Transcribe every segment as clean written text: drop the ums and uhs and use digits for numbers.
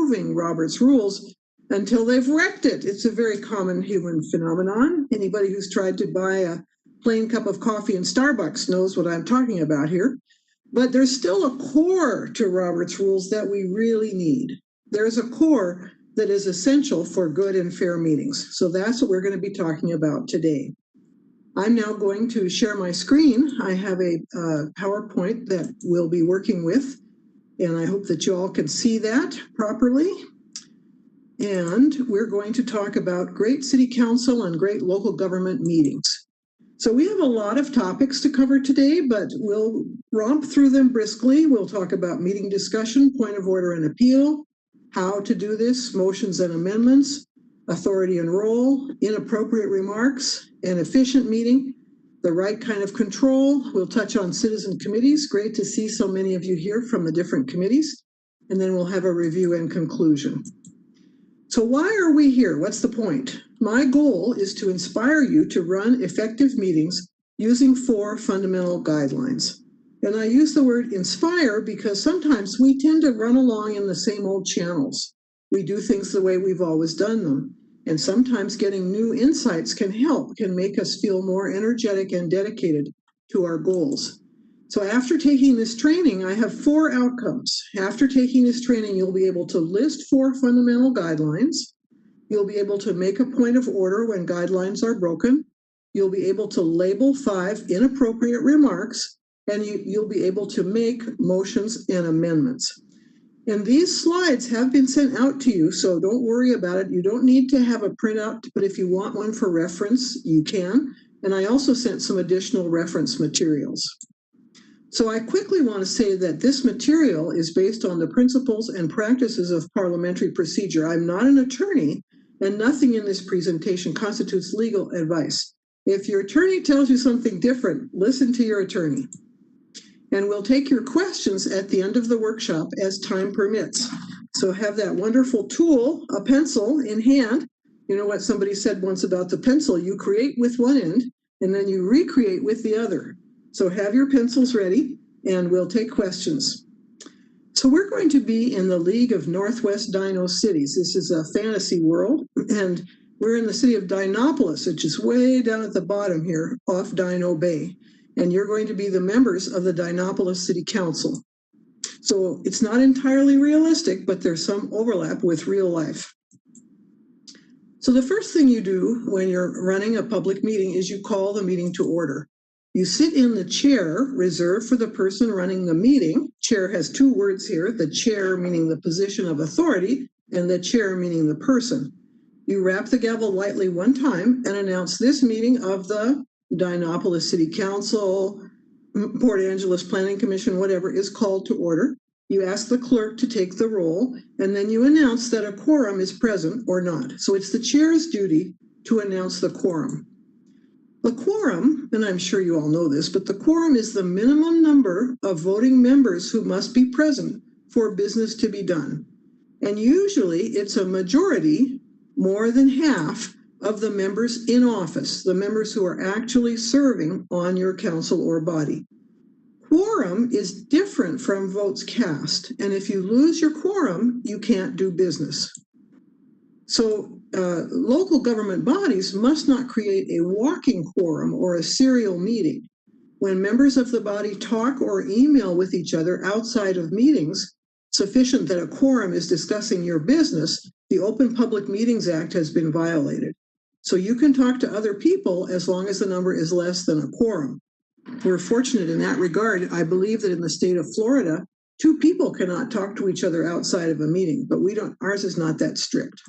approving Robert's rules until they've wrecked it. It's a very common human phenomenon. Anybody who's tried to buy a plain cup of coffee in Starbucks knows what I'm talking about here. But there's still a core to Robert's rules that we really need. There's a core that is essential for good and fair meetings. So that's what we're going to be talking about today. I'm now going to share my screen. I have a PowerPoint that we'll be working with, and I hope that you all can see that properly. And we're going to talk about great city council and great local government meetings. So we have a lot of topics to cover today, but we'll romp through them briskly. We'll talk about meeting discussion, point of order and appeal, how to do this, motions and amendments, authority and role, inappropriate remarks, an efficient meeting, the right kind of control. We'll touch on citizen committees. Great to see so many of you here from the different committees. And then we'll have a review and conclusion. So why are we here? What's the point? My goal is to inspire you to run effective meetings using 4 fundamental guidelines. And I use the word inspire because sometimes we tend to run along in the same old channels. We do things the way we've always done them. And sometimes getting new insights can help, can make us feel more energetic and dedicated to our goals. So after taking this training, I have 4 outcomes. After taking this training, you'll be able to list 4 fundamental guidelines. You'll be able to make a point of order when guidelines are broken. You'll be able to label 5 inappropriate remarks, and you'll be able to make motions and amendments. And these slides have been sent out to you, so don't worry about it. You don't need to have a printout, but if you want one for reference, you can. And I also sent some additional reference materials. So I quickly want to say that this material is based on the principles and practices of parliamentary procedure. I'm not an attorney, and nothing in this presentation constitutes legal advice. If your attorney tells you something different, listen to your attorney. And we'll take your questions at the end of the workshop as time permits. So have that wonderful tool, a pencil, in hand. You know what somebody said once about the pencil, you create with one end, and then you recreate with the other. So have your pencils ready, and we'll take questions. So we're going to be in the League of Northwest Dino Cities. This is a fantasy world, and we're in the city of Dinopolis, which is way down at the bottom here off Dino Bay. And you're going to be the members of the Dinopolis City Council. So it's not entirely realistic, but there's some overlap with real life. So the first thing you do when you're running a public meeting is you call the meeting to order. You sit in the chair reserved for the person running the meeting. Chair has 2 words here, the chair meaning the position of authority and the chair meaning the person. You rap the gavel lightly 1 time and announce this meeting of the Dinopolis City Council, Port Angeles Planning Commission, whatever, is called to order. You ask the clerk to take the roll, and then you announce that a quorum is present or not. So it's the chair's duty to announce the quorum. The quorum, and I'm sure you all know this, but the quorum is the minimum number of voting members who must be present for business to be done. And usually it's a majority, more than half, of the members in office, the members who are actually serving on your council or body. Quorum is different from votes cast, and if you lose your quorum, you can't do business. So local government bodies must not create a walking quorum or a serial meeting. When members of the body talk or email with each other outside of meetings, sufficient that a quorum is discussing your business, the Open Public Meetings Act has been violated. So you can talk to other people as long as the number is less than a quorum. We're fortunate in that regard. I believe that in the state of Florida, 2 people cannot talk to each other outside of a meeting, but ours is not that strict.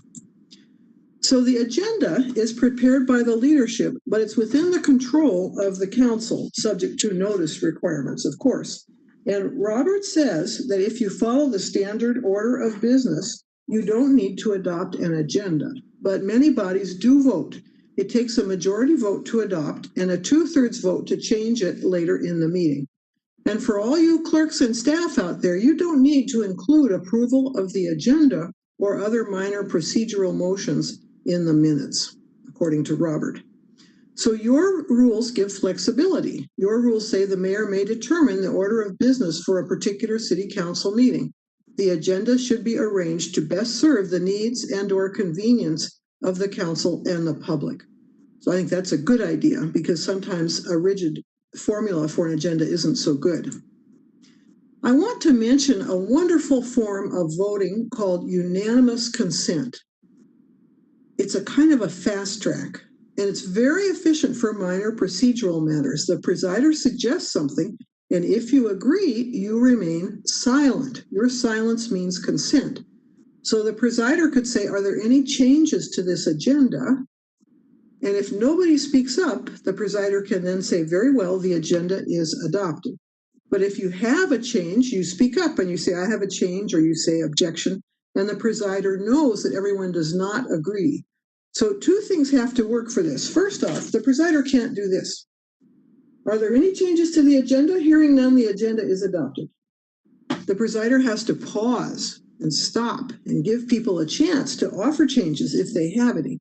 So the agenda is prepared by the leadership, but it's within the control of the council, subject to notice requirements, of course. And Robert says that if you follow the standard order of business, you don't need to adopt an agenda, but many bodies do vote. It takes a majority vote to adopt and a 2/3 vote to change it later in the meeting. And for all you clerks and staff out there, you don't need to include approval of the agenda or other minor procedural motions in the minutes, according to Robert. So your rules give flexibility. Your rules say the mayor may determine the order of business for a particular city council meeting. the agenda should be arranged to best serve the needs and/or convenience of the council and the public. So I think that's a good idea because sometimes a rigid formula for an agenda isn't so good. I want to mention a wonderful form of voting called unanimous consent. It's a kind of a fast track, and it's very efficient for minor procedural matters. The presider suggests something, and if you agree, you remain silent. Your silence means consent. So the presider could say, are there any changes to this agenda? And if nobody speaks up, the presider can then say, very well, the agenda is adopted. But if you have a change, you speak up and you say, I have a change, or you say objection, and the presider knows that everyone does not agree. So two things have to work for this. First off, the presider can't do this. Are there any changes to the agenda? Hearing none, the agenda is adopted. The presider has to pause and stop and give people a chance to offer changes if they have any.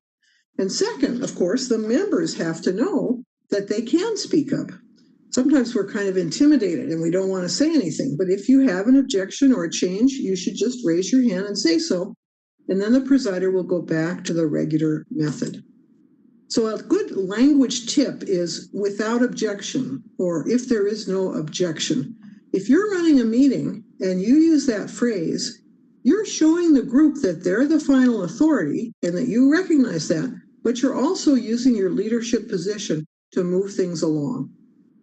And second, of course, the members have to know that they can speak up. Sometimes we're kind of intimidated and we don't want to say anything, but if you have an objection or a change, you should just raise your hand and say so, and then the presider will go back to the regular method. So a good language tip is without objection, or if there is no objection. If you're running a meeting and you use that phrase, you're showing the group that they're the final authority and that you recognize that, but you're also using your leadership position to move things along.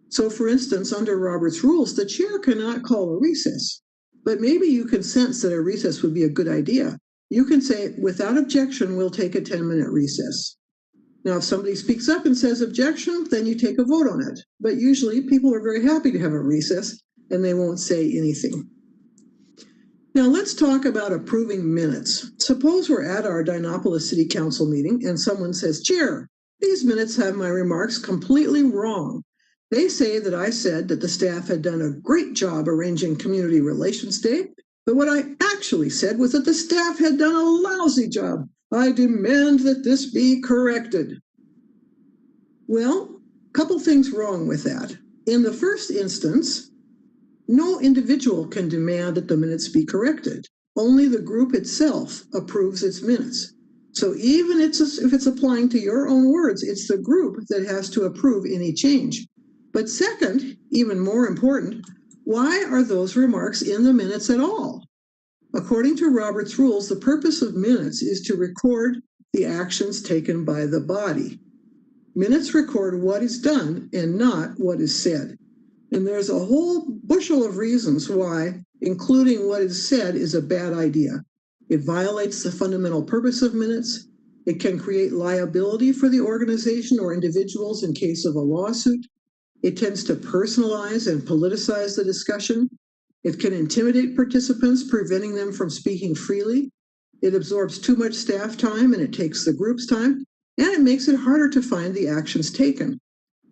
So for instance, under Robert's rules, the chair cannot call a recess, but maybe you can sense that a recess would be a good idea. You can say, without objection, we'll take a 10-minute recess. Now, if somebody speaks up and says objection, then you take a vote on it. But usually people are very happy to have a recess and they won't say anything. Now let's talk about approving minutes. Suppose we're at our Dinopolis City Council meeting and someone says, Chair, these minutes have my remarks completely wrong. They say that I said that the staff had done a great job arranging Community Relations Day, but what I actually said was that the staff had done a lousy job. I demand that this be corrected. Well, a couple things wrong with that. In the first instance, no individual can demand that the minutes be corrected. Only the group itself approves its minutes. So even if it's applying to your own words, it's the group that has to approve any change. But second, even more important, why are those remarks in the minutes at all? According to Robert's rules, the purpose of minutes is to record the actions taken by the body. Minutes record what is done and not what is said. And there's a whole bushel of reasons why including what is said is a bad idea. It violates the fundamental purpose of minutes. It can create liability for the organization or individuals in case of a lawsuit. It tends to personalize and politicize the discussion. It can intimidate participants, preventing them from speaking freely. It absorbs too much staff time and it takes the group's time, and it makes it harder to find the actions taken.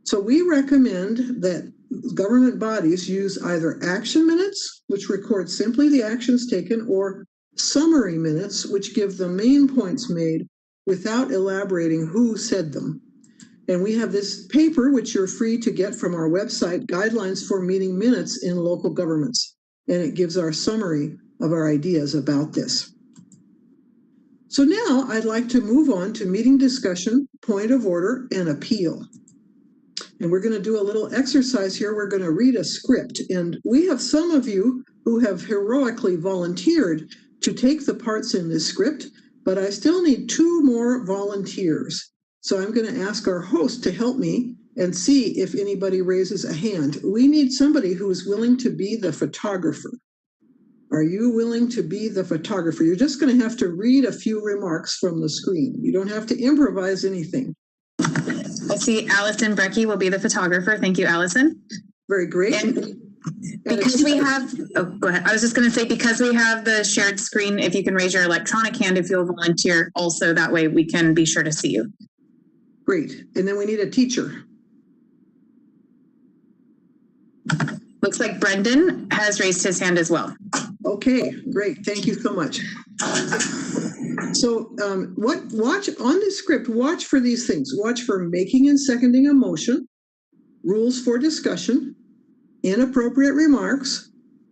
So we recommend that government bodies use either action minutes, which record simply the actions taken, or summary minutes, which give the main points made without elaborating who said them. And we have this paper, which you're free to get from our website, Guidelines for Meeting Minutes in Local Governments. And it gives our summary of our ideas about this. So now I'd like to move on to meeting discussion, point of order, and appeal. And we're going to do a little exercise here. We're going to read a script. And we have some of you who have heroically volunteered to take the parts in this script, but I still need 2 more volunteers. So I'm going to ask our host to help me and see if anybody raises a hand. We need somebody who is willing to be the photographer. Are you willing to be the photographer? You're just going to have to read a few remarks from the screen. You don't have to improvise anything. I see Allison Brecky will be the photographer. Thank you, Allison. Very great. And because we have, go ahead. I was just going to say, because we have the shared screen, if you can raise your electronic hand if you'll volunteer also, that way we can be sure to see you. Great. And then we need a teacher. Looks like Brendan has raised his hand as well. Okay, great. Thank you so much. So watch on the script, watch for these things. Watch for making and seconding a motion, rules for discussion, inappropriate remarks,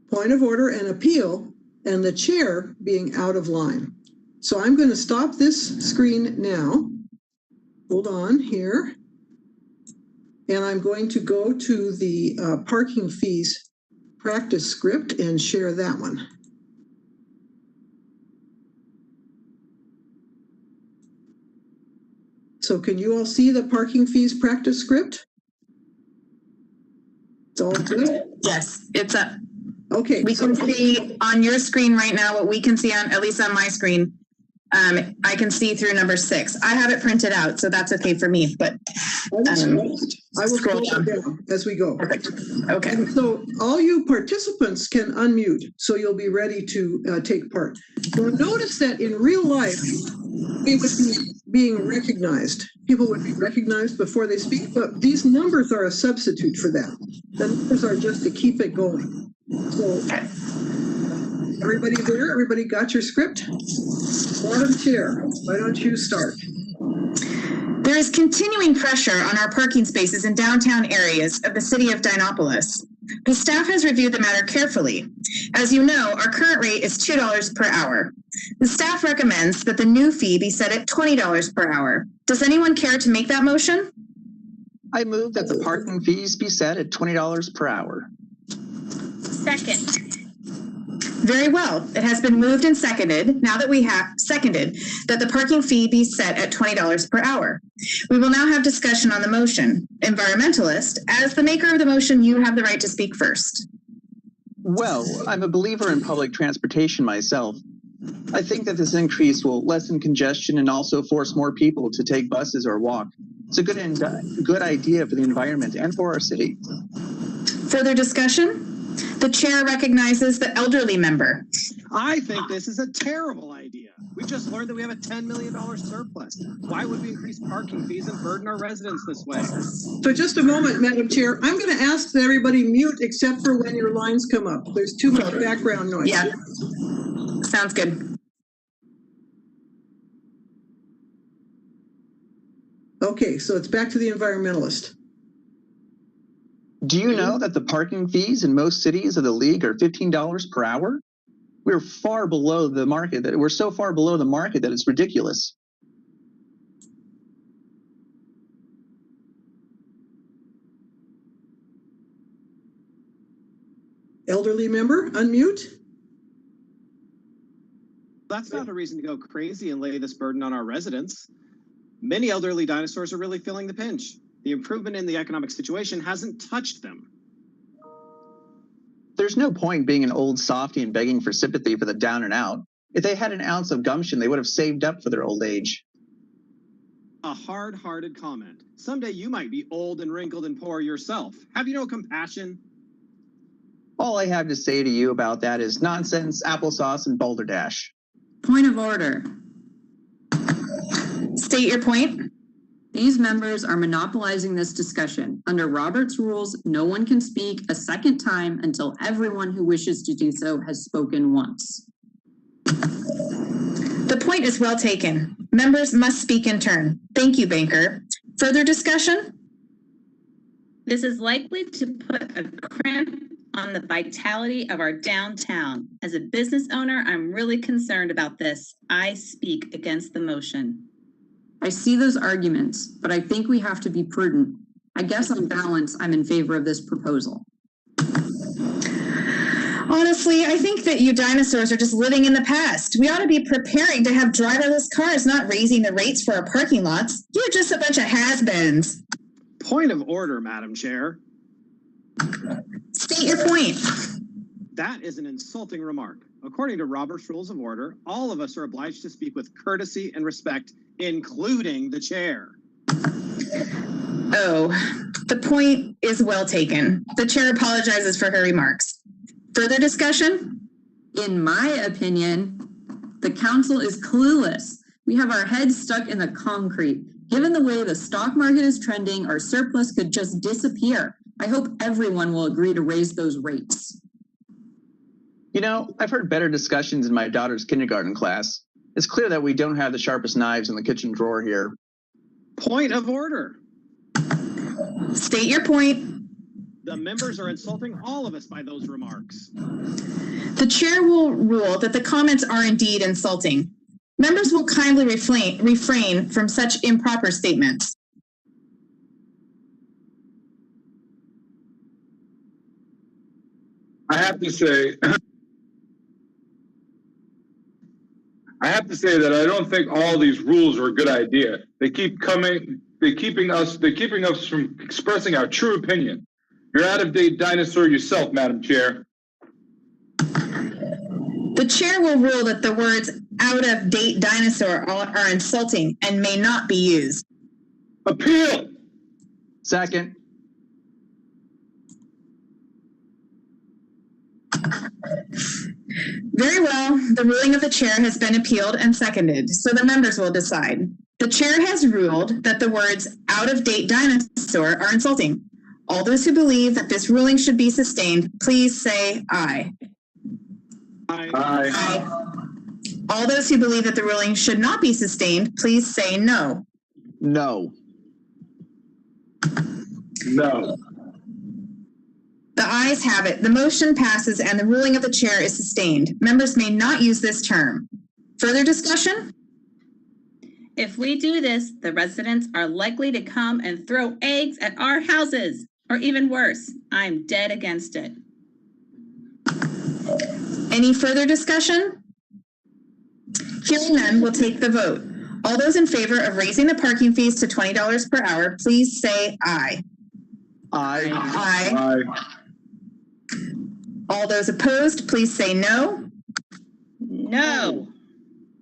point of order, and appeal, and the chair being out of line. So I'm going to stop this screen now. Hold on here. And I'm going to go to the parking fees practice script and share that one. So can you all see the parking fees practice script? It's all good? Yes, it's up. Okay. We can see on your screen right now what we can see on, at least on my screen. I can see through number 6. I have it printed out, so that's okay for me, but I will scroll down as we go. Perfect. Okay. And so all you participants can unmute, so you'll be ready to take part. You'll notice that in real life, we would be being recognized. People would be recognized before they speak, but these numbers are a substitute for that. The numbers are just to keep it going. So everybody there? Everybody got your script? Madam Chair, why don't you start? There is continuing pressure on our parking spaces in downtown areas of the city of Dinopolis. The staff has reviewed the matter carefully. As you know, our current rate is $2 per hour. The staff recommends that the new fee be set at $20 per hour. Does anyone care to make that motion? I move that the parking fees be set at $20 per hour. Second. Very well. It has been moved and seconded, now that we have seconded, that the parking fee be set at $20 per hour. We will now have discussion on the motion. Environmentalist, as the maker of the motion, you have the right to speak first. Well, I'm a believer in public transportation myself. I think that this increase will lessen congestion and also force more people to take buses or walk. It's a good idea for the environment and for our city. Further discussion? The chair recognizes the elderly member. I think this is a terrible idea. We just learned that we have a $10 million surplus. Why would we increase parking fees and burden our residents this way? So just a moment, Madam Chair. I'm going to ask that everybody mute except for when your lines come up. There's too much background noise. Yeah, sounds good. Okay, so it's back to the environmentalist. Do you know that the parking fees in most cities of the league are $15 per hour? We're far below the market. We're so far below the market that it's ridiculous. Elderly member, unmute. That's not a reason to go crazy and lay this burden on our residents. Many elderly dinosaurs are really feeling the pinch. The improvement in the economic situation hasn't touched them. There's no point being an old softy and begging for sympathy for the down and out. If they had an ounce of gumption, they would have saved up for their old age. A hard-hearted comment. Someday you might be old and wrinkled and poor yourself. Have you no compassion? All I have to say to you about that is nonsense, applesauce, and balderdash. Point of order. State your point. These members are monopolizing this discussion. Under Robert's rules, no one can speak a second time until everyone who wishes to do so has spoken once. The point is well taken. Members must speak in turn. Thank you, Banker. Further discussion? This is likely to put a crimp on the vitality of our downtown. As a business owner, I'm really concerned about this. I speak against the motion. I see those arguments, but I think we have to be prudent. I guess on balance, I'm in favor of this proposal. Honestly, I think that you dinosaurs are just living in the past. We ought to be preparing to have driverless cars, not raising the rates for our parking lots. You're just a bunch of has-beens. Point of order, Madam Chair. State your point. That is an insulting remark. According to Robert's Rules of Order, all of us are obliged to speak with courtesy and respect, including the chair. Oh, the point is well taken. The chair apologizes for her remarks. Further discussion? In my opinion, the council is clueless. We have our heads stuck in the concrete. Given the way the stock market is trending, our surplus could just disappear. I hope everyone will agree to raise those rates. You know, I've heard better discussions in my daughter's kindergarten class. It's clear that we don't have the sharpest knives in the kitchen drawer here. Point of order. State your point. The members are insulting all of us by those remarks. The chair will rule that the comments are indeed insulting. Members will kindly refrain from such improper statements. I have to say that I don't think all these rules are a good idea. They're keeping us from expressing our true opinion. You're out-of-date dinosaur yourself, Madam Chair. The chair will rule that the words out-of-date dinosaur are insulting and may not be used. Appeal! Second. Very well, the ruling of the chair has been appealed and seconded, so the members will decide. The chair has ruled that the words out-of-date dinosaur are insulting. All those who believe that this ruling should be sustained, please say aye. Aye. Aye. All those who believe that the ruling should not be sustained, please say no. No. No. The ayes have it. The motion passes and the ruling of the chair is sustained. Members may not use this term. Further discussion? If we do this, the residents are likely to come and throw eggs at our houses, or even worse. I'm dead against it. Any further discussion? Hearing none, we'll take the vote. All those in favor of raising the parking fees to $20 per hour, please say aye. Aye. Aye. Aye. All those opposed, please say no. No.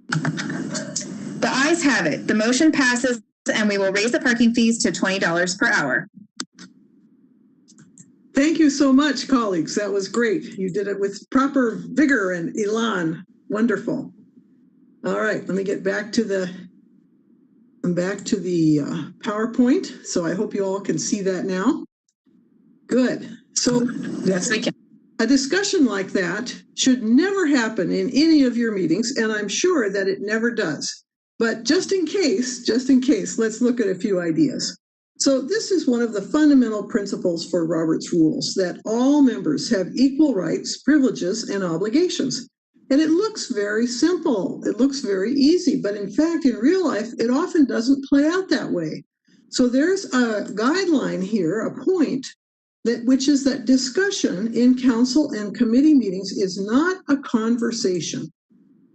The ayes have it. The motion passes and we will raise the parking fees to $20 per hour. Thank you so much, colleagues. That was great. You did it with proper vigor and elan. Wonderful. All right, let me get back to the PowerPoint. So I hope you all can see that now. Good. So Yes, we can. a discussion like that should never happen in any of your meetings, and I'm sure that it never does. But just in case, let's look at a few ideas. So this is one of the fundamental principles for Robert's Rules, that all members have equal rights, privileges, and obligations. And it looks very simple. It looks very easy, but in fact, in real life, it often doesn't play out that way. So there's a guideline here, a point, which is that discussion in council and committee meetings is not a conversation.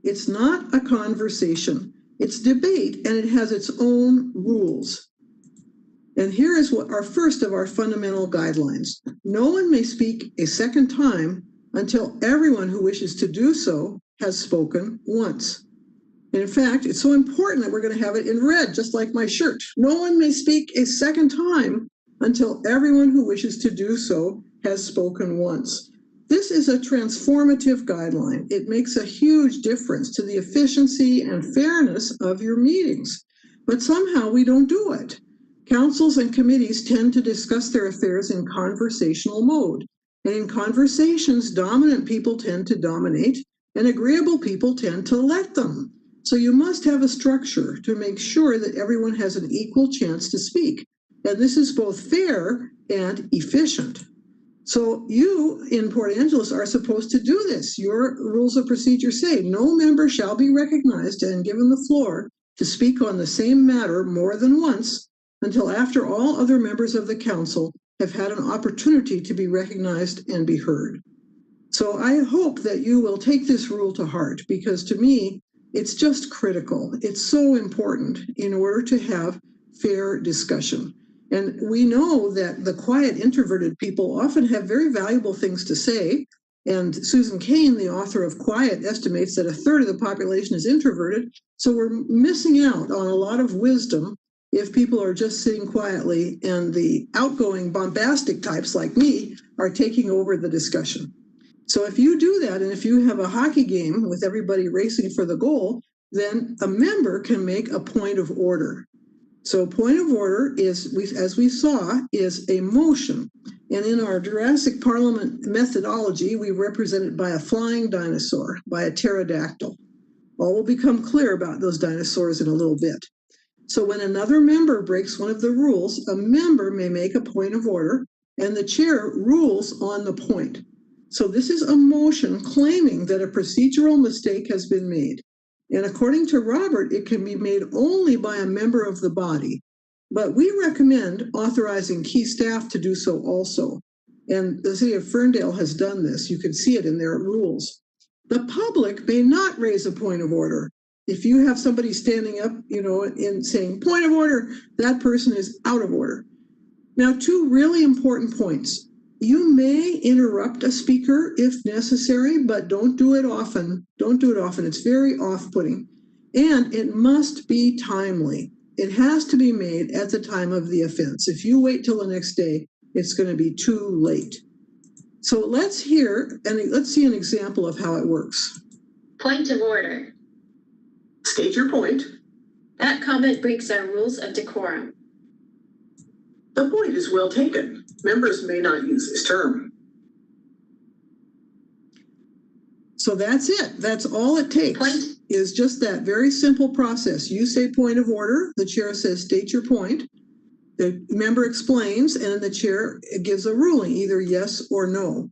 It's not a conversation. It's debate, and it has its own rules. And here is what our first of our fundamental guidelines. No one may speak a second time until everyone who wishes to do so has spoken once. And in fact, it's so important that we're going to have it in red, just like my shirt. No one may speak a second time until everyone who wishes to do so has spoken once. This is a transformative guideline. It makes a huge difference to the efficiency and fairness of your meetings, but somehow we don't do it. Councils and committees tend to discuss their affairs in conversational mode, and in conversations, dominant people tend to dominate, and agreeable people tend to let them. So you must have a structure to make sure that everyone has an equal chance to speak. And this is both fair and efficient. So you in Port Angeles are supposed to do this. Your rules of procedure say no member shall be recognized and given the floor to speak on the same matter more than once until after all other members of the council have had an opportunity to be recognized and be heard. So I hope that you will take this rule to heart, because to me, it's just critical. It's so important in order to have fair discussion. And we know that the quiet, introverted people often have very valuable things to say. And Susan Cain, the author of Quiet, estimates that 1/3 of the population is introverted. So we're missing out on a lot of wisdom if people are just sitting quietly and the outgoing, bombastic types like me are taking over the discussion. So if you do that, and if you have a hockey game with everybody racing for the goal, then a member can make a point of order. So point of order is, as we saw, is a motion. And in our Jurassic Parliament methodology, we represent it by a flying dinosaur, by a pterodactyl. All will become clear about those dinosaurs in a little bit. So when another member breaks one of the rules, a member may make a point of order, and the chair rules on the point. So this is a motion claiming that a procedural mistake has been made. And according to Robert, it can be made only by a member of the body. But we recommend authorizing key staff to do so also. And the city of Ferndale has done this. You can see it in their rules. The public may not raise a point of order. If you have somebody standing up, and saying point of order, that person is out of order. Now, two really important points. You may interrupt a speaker if necessary, but don't do it often. Don't do it often. It's very off-putting. And it must be timely. It has to be made at the time of the offense. If you wait till the next day, it's going to be too late. So let's see an example of how it works. Point of order. State your point. That comment breaks our rules of decorum. The point is well taken. Members may not use this term. So that's it. That's all it takes. Is just that very simple process. You say point of order. The chair says state your point. The member explains, and then the chair gives a ruling, either yes or no.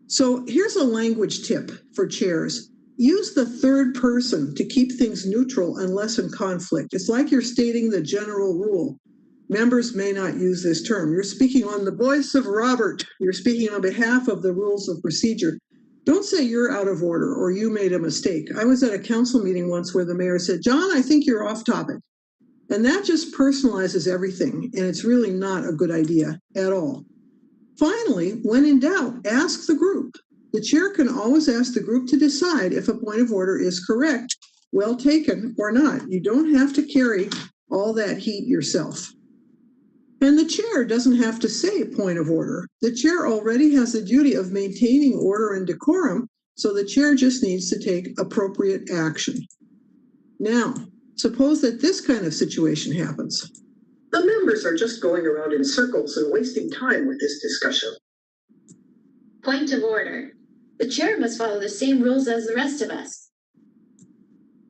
So here's a language tip for chairs. Use the third person to keep things neutral and lessen conflict. It's like you're stating the general rule. Members may not use this term. You're speaking on the voice of Robert. You're speaking on behalf of the rules of procedure. Don't say you're out of order or you made a mistake. I was at a council meeting once where the mayor said, John, I think you're off topic. And that just personalizes everything, and it's really not a good idea at all. Finally, when in doubt, ask the group. The chair can always ask the group to decide if a point of order is correct, well taken, or not. You don't have to carry all that heat yourself. And the chair doesn't have to say point of order. The chair already has the duty of maintaining order and decorum, so the chair just needs to take appropriate action. Now, suppose that this kind of situation happens. The members are just going around in circles and wasting time with this discussion. Point of order. The chair must follow the same rules as the rest of us.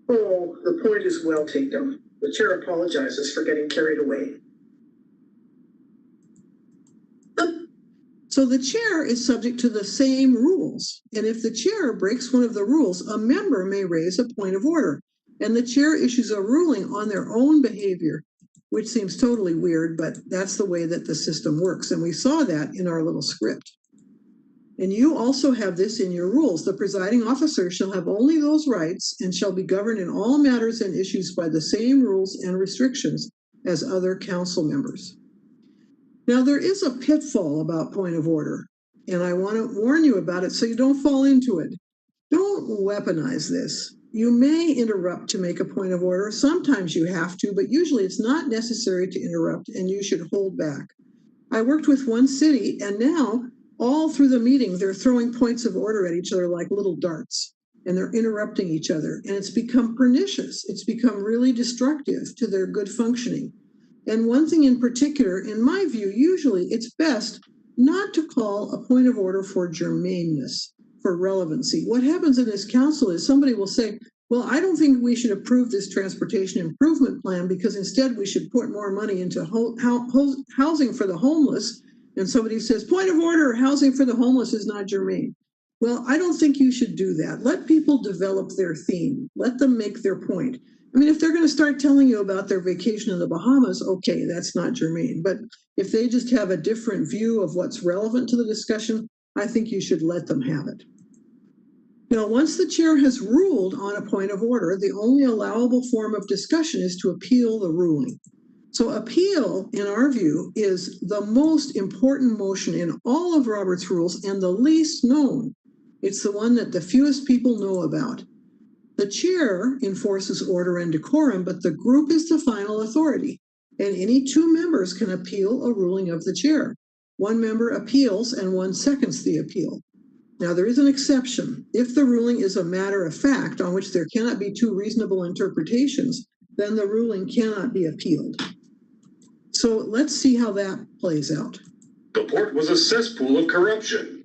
Oh, the point is well taken. The chair apologizes for getting carried away. So the chair is subject to the same rules. And if the chair breaks one of the rules, a member may raise a point of order. And the chair issues a ruling on their own behavior, which seems totally weird, but that's the way that the system works. And we saw that in our little script. And you also have this in your rules. The presiding officer shall have only those rights and shall be governed in all matters and issues by the same rules and restrictions as other council members. Now, there is a pitfall about point of order, and I want to warn you about it so you don't fall into it. Don't weaponize this. You may interrupt to make a point of order. Sometimes you have to, but usually it's not necessary to interrupt, and you should hold back. I worked with one city, and now all through the meeting, they're throwing points of order at each other like little darts, and they're interrupting each other, and it's become pernicious. It's become really destructive to their good functioning. And one thing in particular, in my view, usually it's best not to call a point of order for germaneness, for relevancy. What happens in this council is somebody will say, well, I don't think we should approve this transportation improvement plan because instead we should put more money into housing for the homeless. And somebody says, point of order, housing for the homeless is not germane. Well, I don't think you should do that. Let people develop their theme. Let them make their point. I mean, if they're going to start telling you about their vacation in the Bahamas, okay, that's not germane. But if they just have a different view of what's relevant to the discussion, I think you should let them have it. Now, once the chair has ruled on a point of order, the only allowable form of discussion is to appeal the ruling. So appeal, in our view, is the most important motion in all of Robert's rules and the least known. It's the one that the fewest people know about. The chair enforces order and decorum, but the group is the final authority, and any two members can appeal a ruling of the chair. One member appeals and one seconds the appeal. Now, there is an exception. If the ruling is a matter of fact on which there cannot be two reasonable interpretations, then the ruling cannot be appealed. So let's see how that plays out. The port was a cesspool of corruption.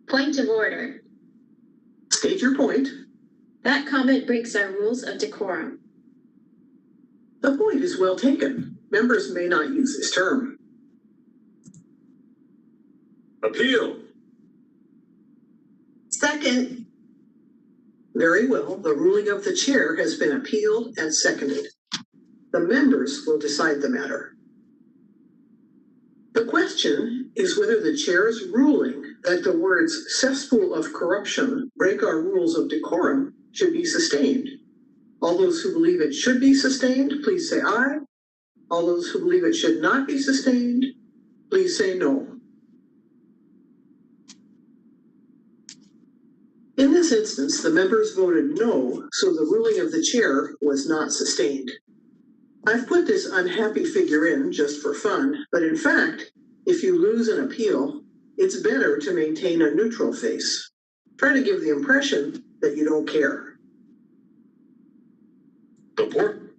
Point of order. State your point. That comment breaks our rules of decorum. The point is well taken. Members may not use this term. Appeal. Second. Very well. The ruling of the chair has been appealed and seconded. The members will decide the matter. The question is whether the chair's ruling that the words cesspool of corruption break our rules of decorum should be sustained. All those who believe it should be sustained, please say aye. All those who believe it should not be sustained, please say no. In this instance, the members voted no, so the ruling of the chair was not sustained. I've put this unhappy figure in just for fun, but in fact, if you lose an appeal, it's better to maintain a neutral face. Try to give the impression that you don't care. The port.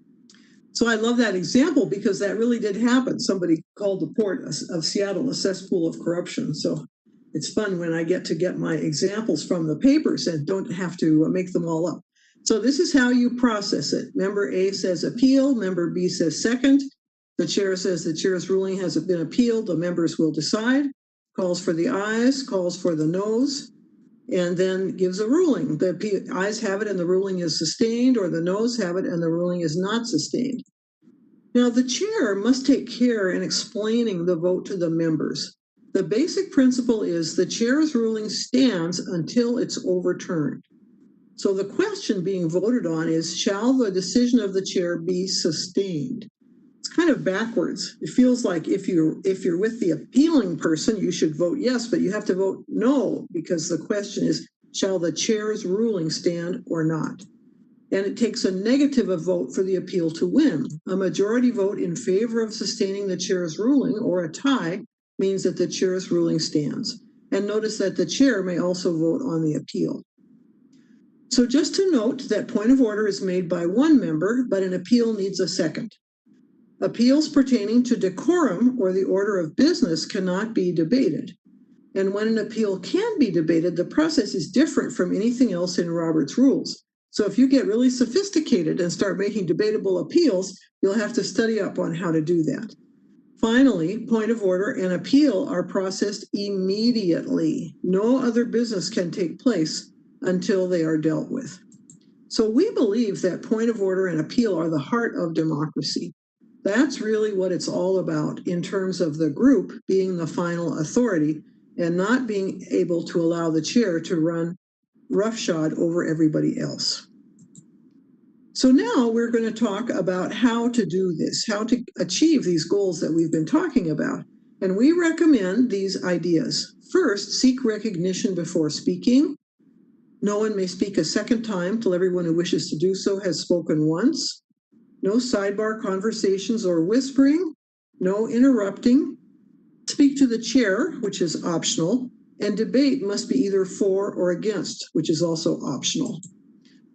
So I love that example because that really did happen. Somebody called the port of Seattle a cesspool of corruption. So it's fun when I get my examples from the papers and don't have to make them all up. So this is how you process it. Member A says appeal, member B says second. The chair says the chair's ruling has been appealed. The members will decide, calls for the ayes, calls for the noes, and then gives a ruling. The ayes have it and the ruling is sustained, or the noes have it and the ruling is not sustained. Now, the chair must take care in explaining the vote to the members. The basic principle is the chair's ruling stands until it's overturned. So the question being voted on is, shall the decision of the chair be sustained? It's kind of backwards. It feels like if you're with the appealing person, you should vote yes, but you have to vote no, because the question is, shall the chair's ruling stand or not? And it takes a negative vote for the appeal to win. A majority vote in favor of sustaining the chair's ruling, or a tie, means that the chair's ruling stands. And notice that the chair may also vote on the appeal. So just to note that point of order is made by one member, but an appeal needs a second. Appeals pertaining to decorum or the order of business cannot be debated. And when an appeal can be debated, the process is different from anything else in Robert's rules. So if you get really sophisticated and start making debatable appeals, you'll have to study up on how to do that. Finally, point of order and appeal are processed immediately. No other business can take place until they are dealt with. So we believe that point of order and appeal are the heart of democracy. That's really what it's all about in terms of the group being the final authority and not being able to allow the chair to run roughshod over everybody else. So now we're going to talk about how to do this, how to achieve these goals that we've been talking about. And we recommend these ideas. First, seek recognition before speaking. No one may speak a second time till everyone who wishes to do so has spoken once. No sidebar conversations or whispering. No interrupting. Speak to the chair, which is optional. And debate must be either for or against, which is also optional.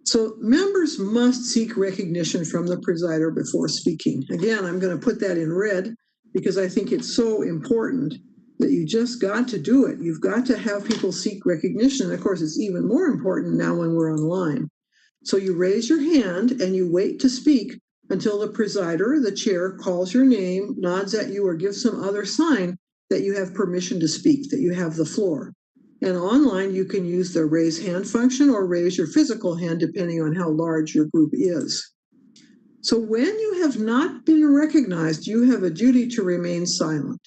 So members must seek recognition from the presider before speaking. Again, I'm going to put that in red because I think it's so important that you just got to do it. You've got to have people seek recognition. And of course, it's even more important now when we're online. So you raise your hand and you wait to speak until the presider, the chair, calls your name, nods at you, or gives some other sign that you have permission to speak, that you have the floor. And online, you can use the raise hand function or raise your physical hand, depending on how large your group is. So when you have not been recognized, you have a duty to remain silent.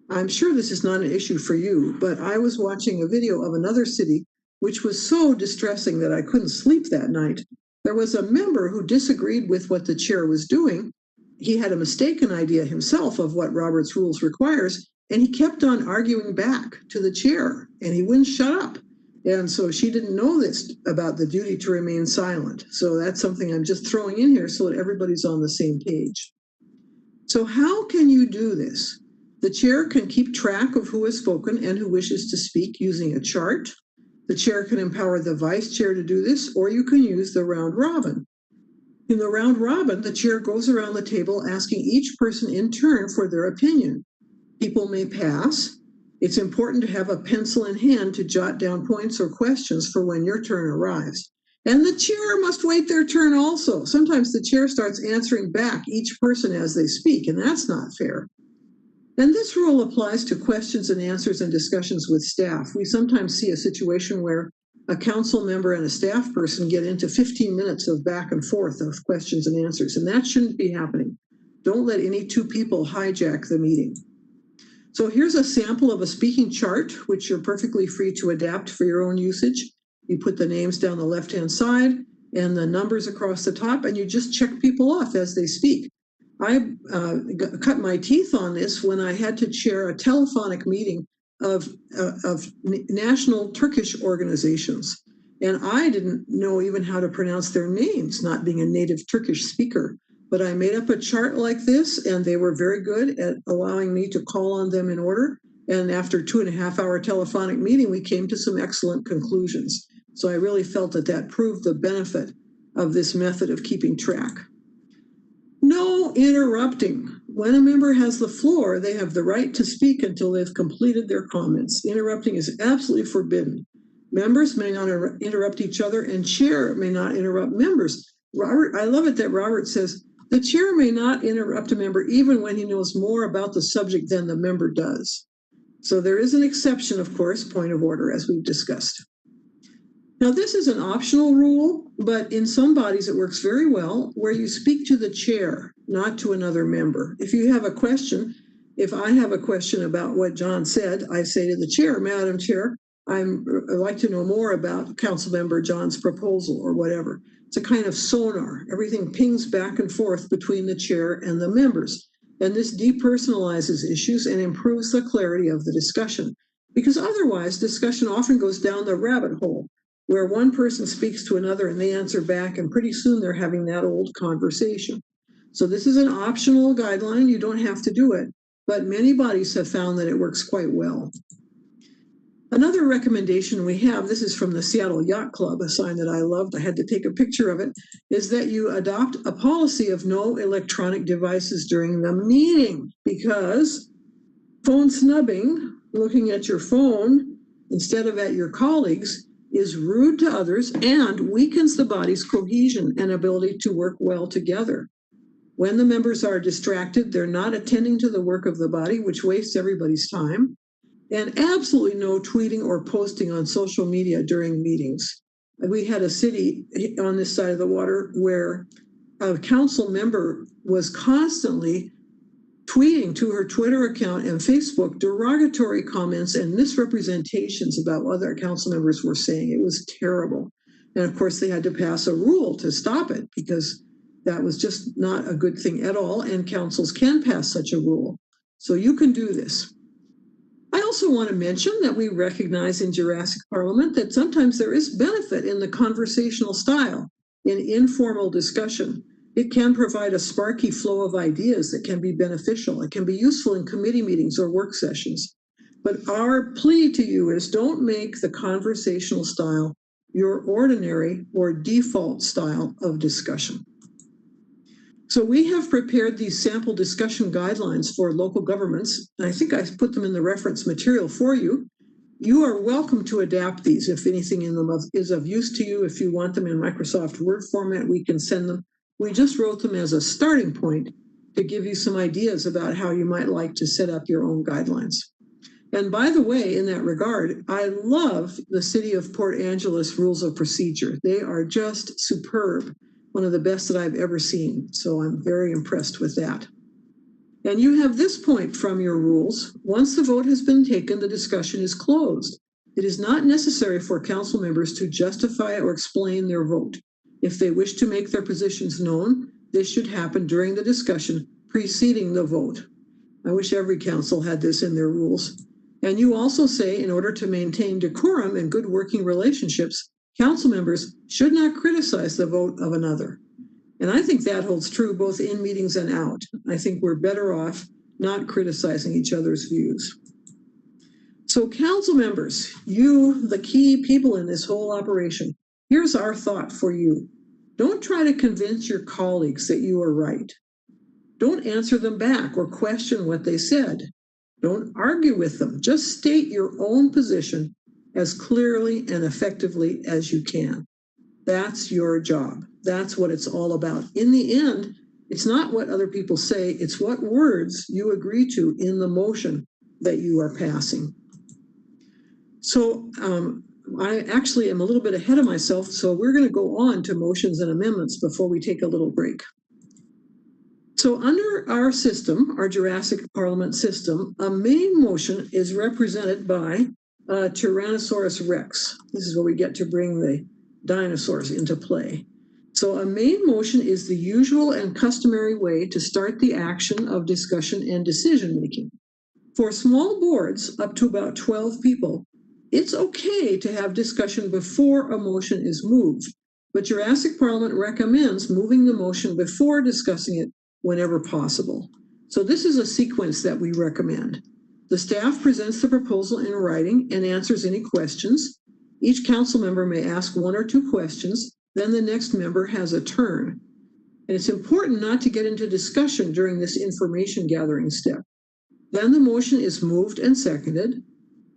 I'm sure this is not an issue for you, but I was watching a video of another city, which was so distressing that I couldn't sleep that night. There was a member who disagreed with what the chair was doing. He had a mistaken idea himself of what Robert's rules requires, and he kept on arguing back to the chair, and he wouldn't shut up. And so she didn't know this about the duty to remain silent. So that's something I'm just throwing in here so that everybody's on the same page. So how can you do this? The chair can keep track of who has spoken and who wishes to speak using a chart. The chair can empower the vice chair to do this, or you can use the round robin. In the round robin, the chair goes around the table asking each person in turn for their opinion. People may pass. It's important to have a pencil in hand to jot down points or questions for when your turn arrives. And the chair must wait their turn also. Sometimes the chair starts answering back each person as they speak, and that's not fair. And this rule applies to questions and answers and discussions with staff. We sometimes see a situation where a council member and a staff person get into 15 minutes of back and forth of questions and answers, and that shouldn't be happening. Don't let any two people hijack the meeting. So here's a sample of a speaking chart, which you're perfectly free to adapt for your own usage. You put the names down the left-hand side and the numbers across the top, and you just check people off as they speak. I cut my teeth on this when I had to chair a telephonic meeting of national Turkish organizations. And I didn't know even how to pronounce their names, not being a native Turkish speaker. But I made up a chart like this, and they were very good at allowing me to call on them in order. And after 2.5-hour telephonic meeting, we came to some excellent conclusions. So I really felt that that proved the benefit of this method of keeping track. No interrupting. When a member has the floor, they have the right to speak until they've completed their comments. Interrupting is absolutely forbidden. Members may not interrupt each other, and chair may not interrupt members. Robert, I love it that Robert says, the chair may not interrupt a member even when he knows more about the subject than the member does. So there is an exception, of course, point of order, as we've discussed. Now, this is an optional rule, but in some bodies it works very well, where you speak to the chair, not to another member. If you have a question, if I have a question about what John said, I say to the chair, Madam Chair, I'd like to know more about Councilmember John's proposal or whatever. It's a kind of sonar. Everything pings back and forth between the chair and the members. And this depersonalizes issues and improves the clarity of the discussion. Because otherwise, discussion often goes down the rabbit hole, where one person speaks to another and they answer back, and pretty soon they're having that old conversation. So this is an optional guideline. You don't have to do it, but many bodies have found that it works quite well. Another recommendation we have, this is from the Seattle Yacht Club, a sign that I loved, I had to take a picture of it, is that you adopt a policy of no electronic devices during the meeting, because phone snubbing, looking at your phone instead of at your colleagues, is rude to others and weakens the body's cohesion and ability to work well together. When the members are distracted, they're not attending to the work of the body, which wastes everybody's time. And absolutely no tweeting or posting on social media during meetings. We had a city on this side of the water where a council member was constantly tweeting to her Twitter account and Facebook derogatory comments and misrepresentations about what other council members were saying. It was terrible. And of course, they had to pass a rule to stop it because that was just not a good thing at all. And councils can pass such a rule. So you can do this. I also want to mention that we recognize in Jurassic Parliament that sometimes there is benefit in the conversational style, in informal discussion. It can provide a sparky flow of ideas that can be beneficial. It can be useful in committee meetings or work sessions. But our plea to you is don't make the conversational style your ordinary or default style of discussion. So we have prepared these sample discussion guidelines for local governments, and I think I put them in the reference material for you. You are welcome to adapt these if anything in them is of use to you. If you want them in Microsoft Word format, we can send them. We just wrote them as a starting point to give you some ideas about how you might like to set up your own guidelines. And by the way, in that regard, I love the City of Port Angeles rules of procedure. They are just superb. One of the best that I've ever seen. So I'm very impressed with that. And you have this point from your rules. Once the vote has been taken, the discussion is closed. It is not necessary for council members to justify or explain their vote. If they wish to make their positions known, this should happen during the discussion preceding the vote. I wish every council had this in their rules. And you also say, in order to maintain decorum and good working relationships, council members should not criticize the vote of another. And I think that holds true both in meetings and out. I think we're better off not criticizing each other's views. So council members, you, the key people in this whole operation, here's our thought for you. Don't try to convince your colleagues that you are right. Don't answer them back or question what they said. Don't argue with them. Just state your own position as clearly and effectively as you can. That's your job. That's what it's all about. In the end, It's not what other people say, it's what words you agree to in the motion that you are passing. So I actually am a little bit ahead of myself, so we're going to go on to motions and amendments before we take a little break. So under our system, our Jurassic Parliament system, a main motion is represented by Tyrannosaurus Rex. This is where we get to bring the dinosaurs into play. So a main motion is the usual and customary way to start the action of discussion and decision making. For small boards up to about 12 people, it's okay to have discussion before a motion is moved, but Jurassic Parliament recommends moving the motion before discussing it whenever possible. So this is a sequence that we recommend. The staff presents the proposal in writing and answers any questions. Each council member may ask 1 or 2 questions, then the next member has a turn. And it's important not to get into discussion during this information gathering step. Then the motion is moved and seconded.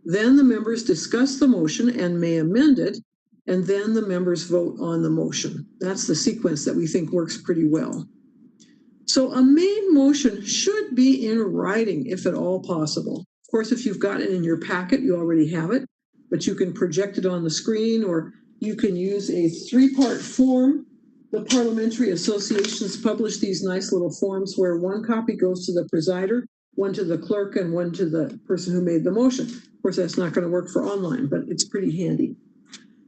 Then the members discuss the motion and may amend it, and then the members vote on the motion. That's the sequence that we think works pretty well. So a main motion should be in writing if at all possible. Of course, if you've got it in your packet, you already have it, but you can project it on the screen, or you can use a 3-part form. The parliamentary associations publish these nice little forms where 1 copy goes to the presider, 1 to the clerk, and 1 to the person who made the motion. Of course, that's not going to work for online, but it's pretty handy.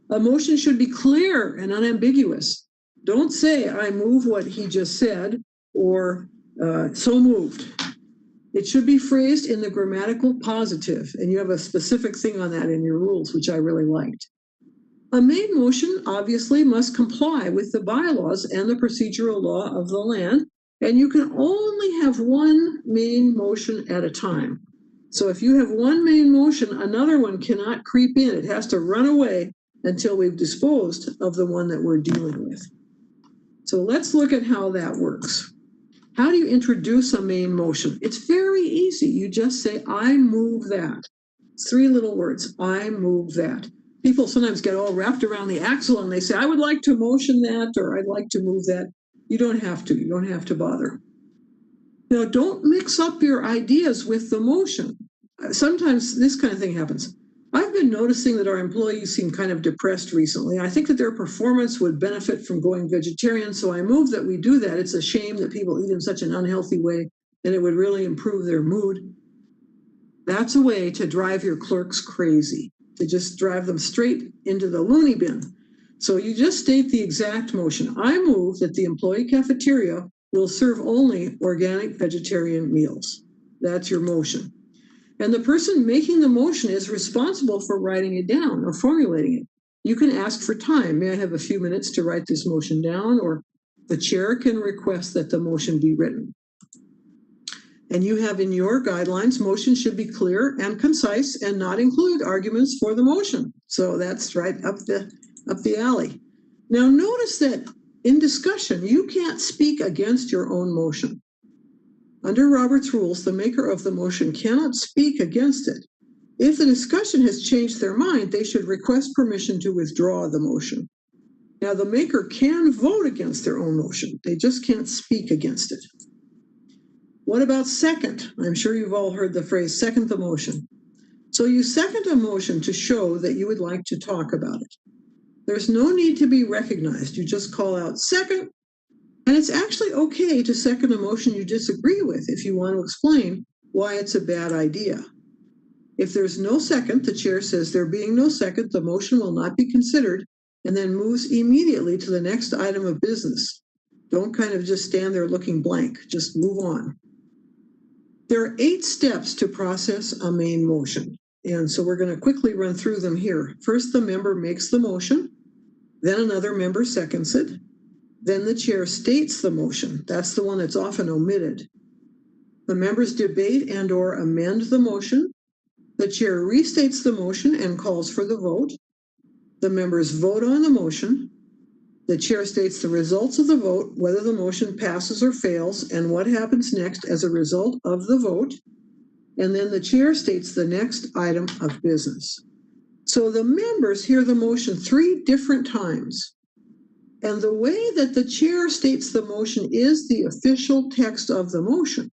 A motion should be clear and unambiguous. Don't say, I move what he just said, or so moved. It should be phrased in the grammatical positive, and you have a specific thing on that in your rules, which I really liked. A main motion obviously must comply with the bylaws and the procedural law of the land, and you can only have 1 main motion at a time. So if you have 1 main motion, another one cannot creep in. It has to run away until we've disposed of the one that we're dealing with. So let's look at how that works. How do you introduce a main motion? It's very easy. You just say, I move that. It's 3 little words, I move that. People sometimes get all wrapped around the axle and they say, I would like to motion that, or I'd like to move that. You don't have to. You don't have to bother. Now, don't mix up your ideas with the motion. Sometimes this kind of thing happens. I've been noticing that our employees seem kind of depressed recently. I think that their performance would benefit from going vegetarian, so I move that we do that. It's a shame that people eat in such an unhealthy way, and it would really improve their mood. That's a way to drive your clerks crazy, to just drive them straight into the loony bin. So you just state the exact motion. I move that the employee cafeteria will serve only organic vegetarian meals. That's your motion. And the person making the motion is responsible for writing it down or formulating it. You can ask for time. May I have a few minutes to write this motion down? Or the chair can request that the motion be written. And you have in your guidelines, motion should be clear and concise and not include arguments for the motion. So that's right up the alley. Now notice that in discussion, you can't speak against your own motion. Under Robert's rules, the maker of the motion cannot speak against it. If the discussion has changed their mind, they should request permission to withdraw the motion. Now, the maker can vote against their own motion. They just can't speak against it. What about second? I'm sure you've all heard the phrase, second the motion. So you second a motion to show that you would like to talk about it. There's no need to be recognized. You just call out second. And it's actually okay to second a motion you disagree with if you want to explain why it's a bad idea. If there's no second, the chair says there being no second, the motion will not be considered, and then moves immediately to the next item of business. Don't kind of just stand there looking blank, just move on. There are 8 steps to process a main motion, and so we're going to quickly run through them here. First, the member makes the motion, then another member seconds it. Then the chair states the motion. That's the one that's often omitted. The members debate and or amend the motion. The chair restates the motion and calls for the vote. The members vote on the motion. The chair states the results of the vote, whether the motion passes or fails, and what happens next as a result of the vote. And then the chair states the next item of business. So the members hear the motion 3 different times. And the way that the chair states the motion is the official text of the motion.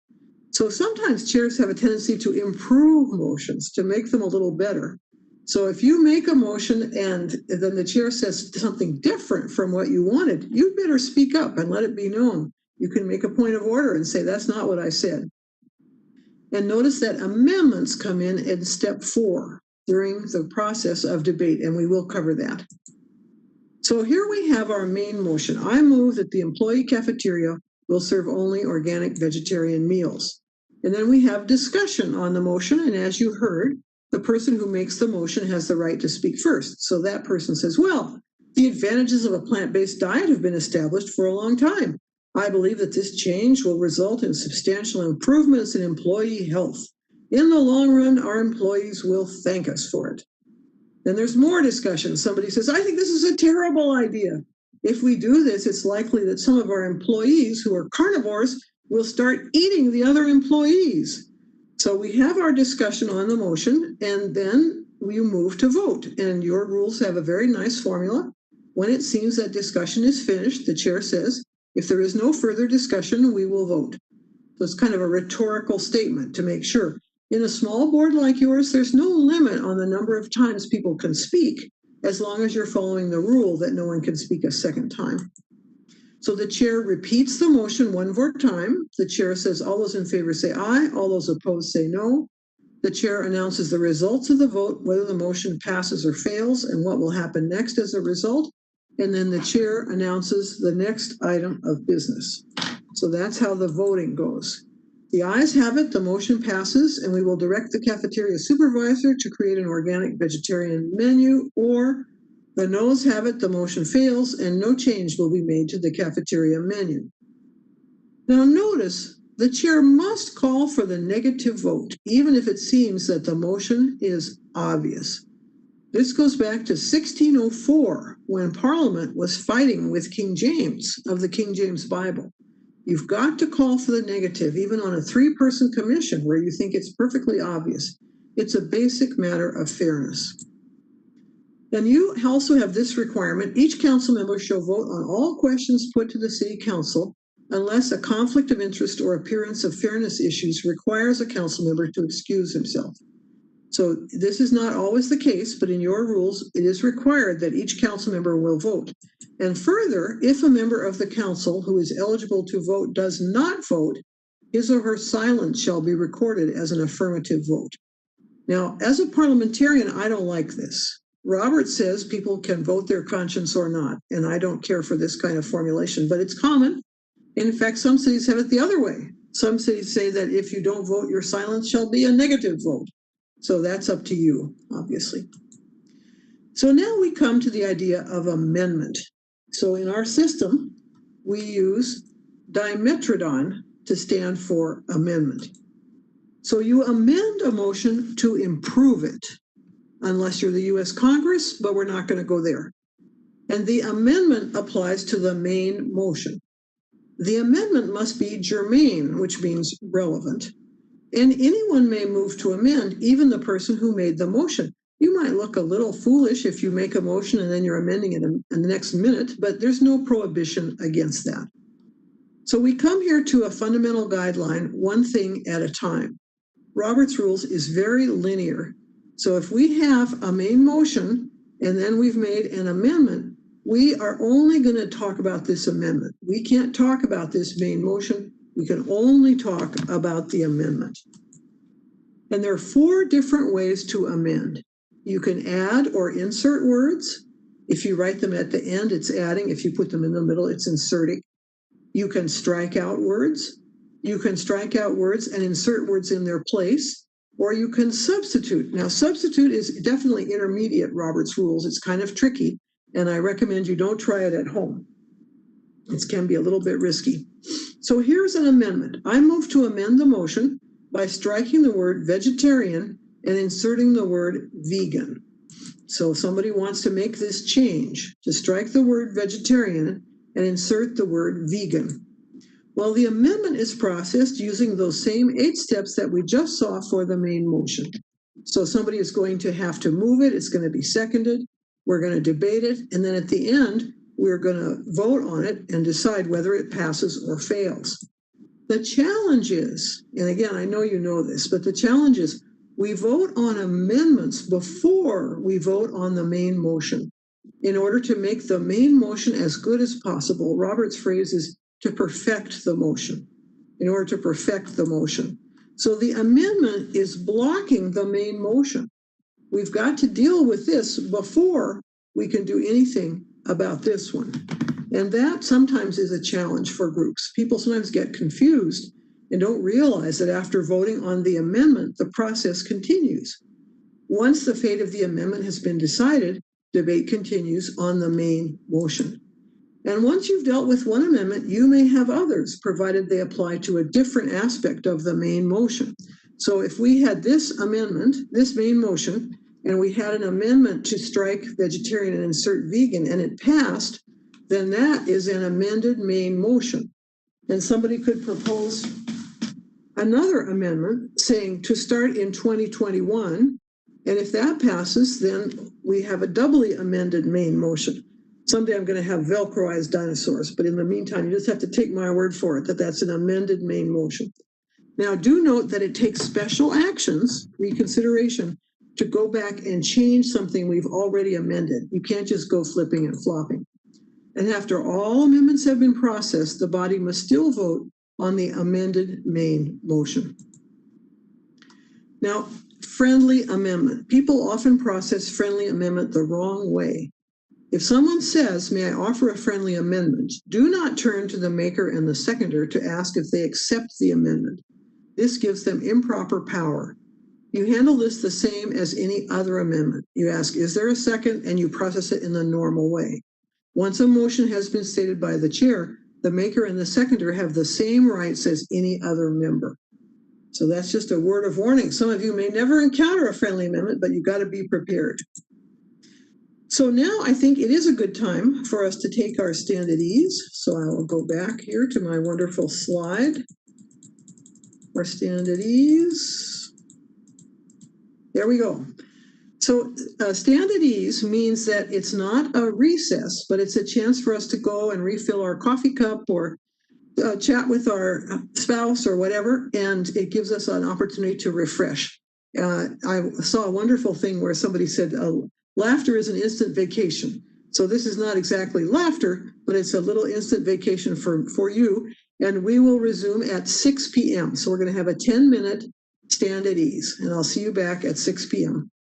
So sometimes chairs have a tendency to improve motions, to make them a little better. So if you make a motion and then the chair says something different from what you wanted, you'd better speak up and let it be known. You can make a point of order and say, that's not what I said. And notice that amendments come in step 4 during the process of debate, and we will cover that. So here we have our main motion. I move that the employee cafeteria will serve only organic vegetarian meals. And then we have discussion on the motion, and as you heard, the person who makes the motion has the right to speak first. So that person says, well, the advantages of a plant-based diet have been established for a long time. I believe that this change will result in substantial improvements in employee health. In the long run, our employees will thank us for it. Then there's more discussion. Somebody says, I think this is a terrible idea. If we do this, it's likely that some of our employees who are carnivores will start eating the other employees. So we have our discussion on the motion, and then we move to vote. And your rules have a very nice formula. When it seems that discussion is finished, the chair says, if there is no further discussion, we will vote. So it's kind of a rhetorical statement to make sure. In a small board like yours, there's no limit on the number of times people can speak, as long as you're following the rule that no one can speak a second time. So the chair repeats the motion one more time. The chair says, all those in favor say aye, all those opposed say no. The chair announces the results of the vote, whether the motion passes or fails, and what will happen next as a result. And then the chair announces the next item of business. So that's how the voting goes. The ayes have it, the motion passes, and we will direct the cafeteria supervisor to create an organic vegetarian menu, or the noes have it, the motion fails, and no change will be made to the cafeteria menu. Now notice, the chair must call for the negative vote, even if it seems that the motion is obvious. This goes back to 1604, when Parliament was fighting with King James of the King James Bible. You've got to call for the negative, even on a 3-person commission where you think it's perfectly obvious. It's a basic matter of fairness. And you also have this requirement: each council member shall vote on all questions put to the city council unless a conflict of interest or appearance of fairness issues requires a council member to excuse himself. So this is not always the case, but in your rules, it is required that each council member will vote. And further, if a member of the council who is eligible to vote does not vote, his or her silence shall be recorded as an affirmative vote. Now, as a parliamentarian, I don't like this. Robert says people can vote their conscience or not, and I don't care for this kind of formulation, but it's common. In fact, some cities have it the other way. Some cities say that if you don't vote, your silence shall be a negative vote. So that's up to you, obviously. So now we come to the idea of amendment. So in our system, we use dimetrodon to stand for amendment. So you amend a motion to improve it, unless you're the US Congress, but we're not going to go there. And the amendment applies to the main motion. The amendment must be germane, which means relevant. And anyone may move to amend, even the person who made the motion. You might look a little foolish if you make a motion and then you're amending it in the next minute, but there's no prohibition against that. So we come here to a fundamental guideline, one thing at a time. Robert's Rules is very linear. So if we have a main motion and then we've made an amendment, we are only going to talk about this amendment. We can't talk about this main motion. We can only talk about the amendment. And there are 4 different ways to amend. You can add or insert words. If you write them at the end, it's adding. If you put them in the middle, it's inserting. You can strike out words. You can strike out words and insert words in their place, or you can substitute. Now, substitute is definitely intermediate Robert's Rules. It's kind of tricky, and I recommend you don't try it at home. It can be a little bit risky. So here's an amendment. I move to amend the motion by striking the word vegetarian and inserting the word vegan. So if somebody wants to make this change, to strike the word vegetarian and insert the word vegan. Well, the amendment is processed using those same 8 steps that we just saw for the main motion. So somebody is going to have to move it. It's going to be seconded. We're going to debate it. And then at the end, we're going to vote on it and decide whether it passes or fails. The challenge is, and again, I know you know this, but the challenge is we vote on amendments before we vote on the main motion. In order to make the main motion as good as possible, Robert's phrase is to perfect the motion, in order to perfect the motion. So the amendment is blocking the main motion. We've got to deal with this before we can do anything about this one. And that sometimes is a challenge for groups. People sometimes get confused and don't realize that after voting on the amendment, the process continues. Once the fate of the amendment has been decided, debate continues on the main motion. And once you've dealt with one amendment, you may have others, provided they apply to a different aspect of the main motion. So if we had this amendment, this main motion, and we had an amendment to strike vegetarian and insert vegan, and it passed, then that is an amended main motion. And somebody could propose another amendment saying to start in 2021, and if that passes, then we have a doubly amended main motion. Someday I'm going to have Velcroized dinosaurs, but in the meantime, you just have to take my word for it that that's an amended main motion. Now, do note that it takes special actions, reconsideration, to go back and change something we've already amended. You can't just go flipping and flopping. And after all amendments have been processed, the body must still vote on the amended main motion. Now, friendly amendment. People often process friendly amendment the wrong way. If someone says, "May I offer a friendly amendment?" do not turn to the maker and the seconder to ask if they accept the amendment. This gives them improper power. You handle this the same as any other amendment. You ask, "Is there a second?" and you process it in the normal way. Once a motion has been stated by the chair, the maker and the seconder have the same rights as any other member. So that's just a word of warning. Some of you may never encounter a friendly amendment, but you've got to be prepared. So now I think it is a good time for us to take our stand at ease. So I will go back here to my wonderful slide. Our stand at ease. There we go. So stand at ease means that it's not a recess, but it's a chance for us to go and refill our coffee cup or chat with our spouse or whatever, and it gives us an opportunity to refresh. I saw a wonderful thing where somebody said, laughter is an instant vacation. So this is not exactly laughter, but it's a little instant vacation for you. And we will resume at 6 p.m. So we're going to have a 10-minute stand at ease, and I'll see you back at 6 p.m.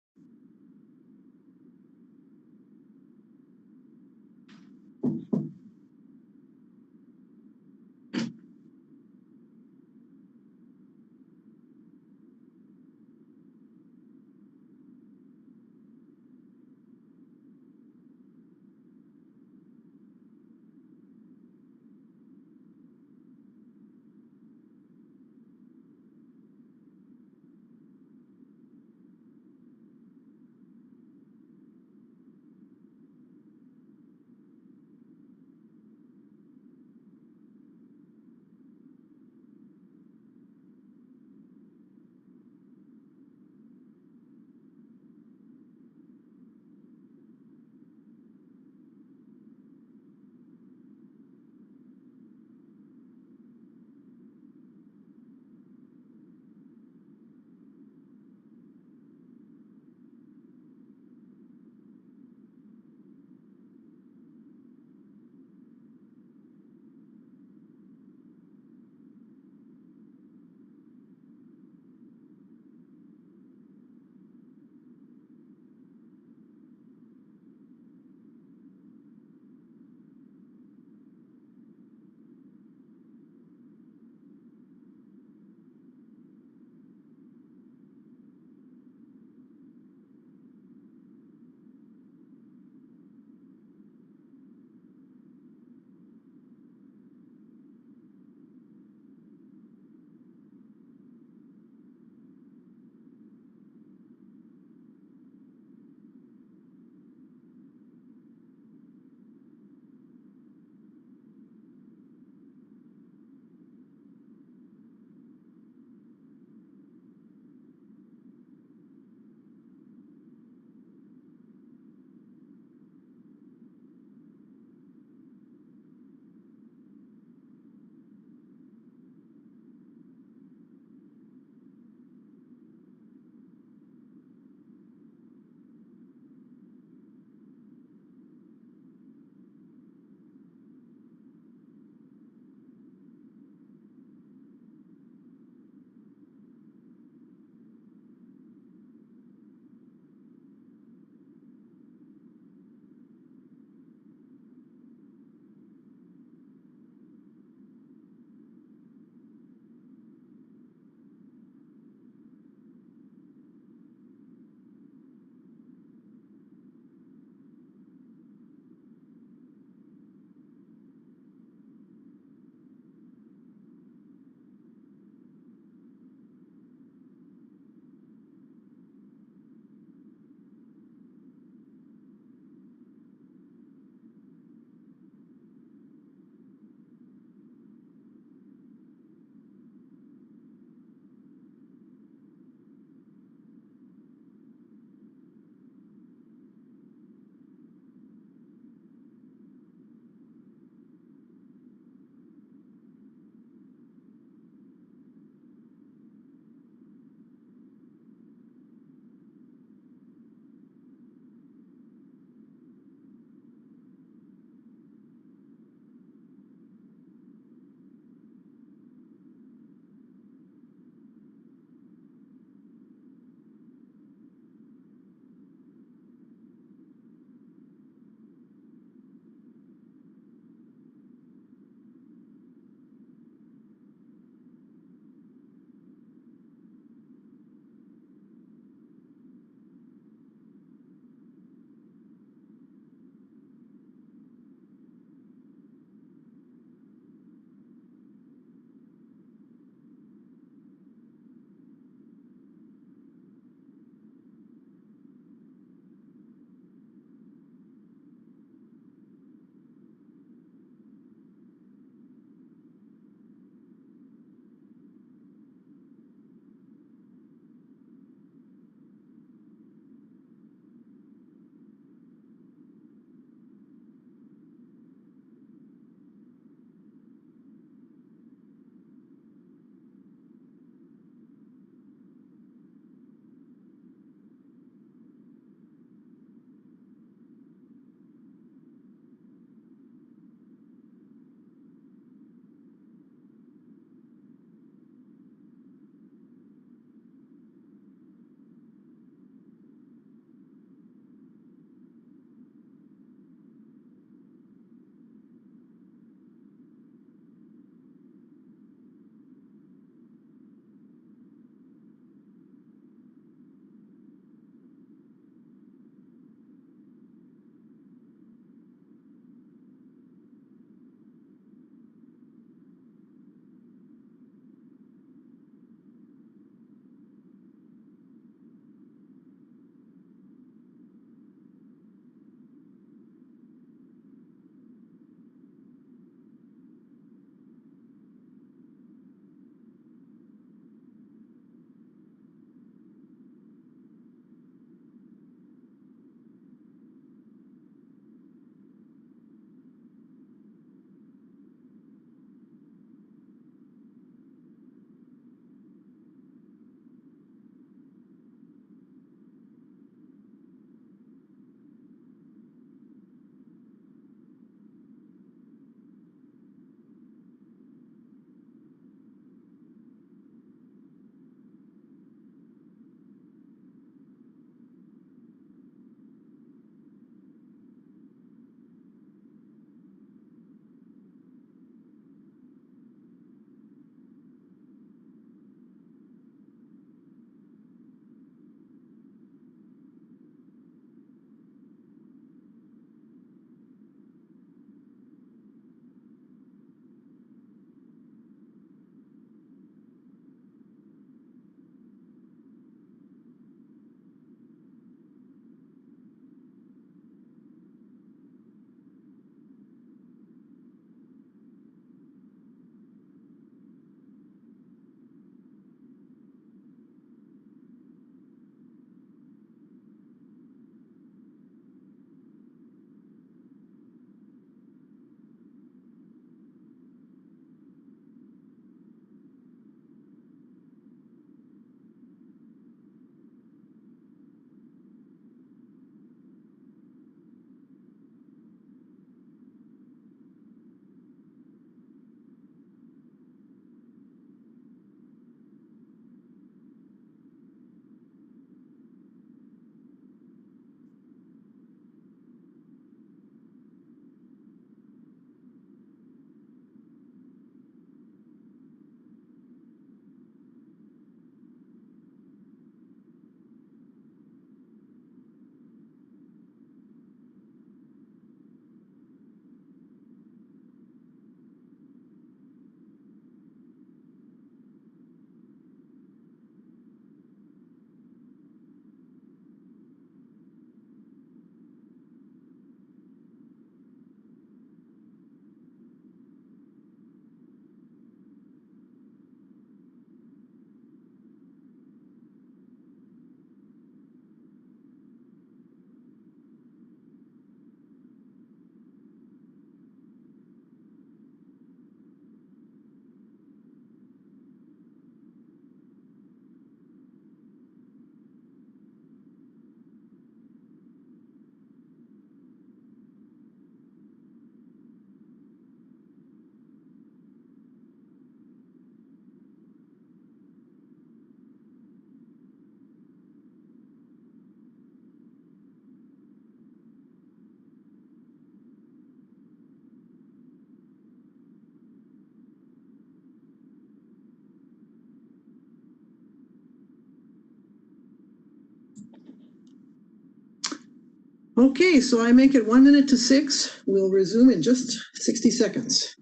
Okay, so I make it 1 minute to 6. We'll resume in just 60 seconds.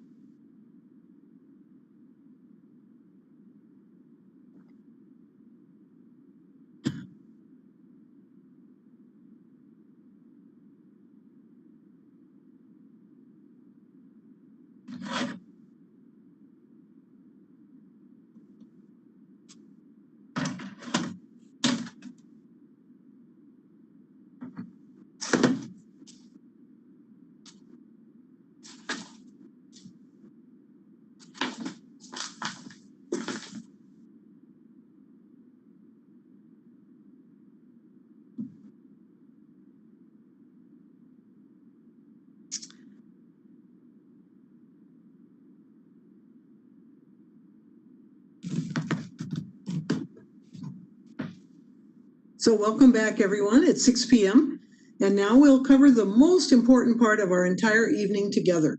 So welcome back, everyone. It's 6 p.m. And now we'll cover the most important part of our entire evening together,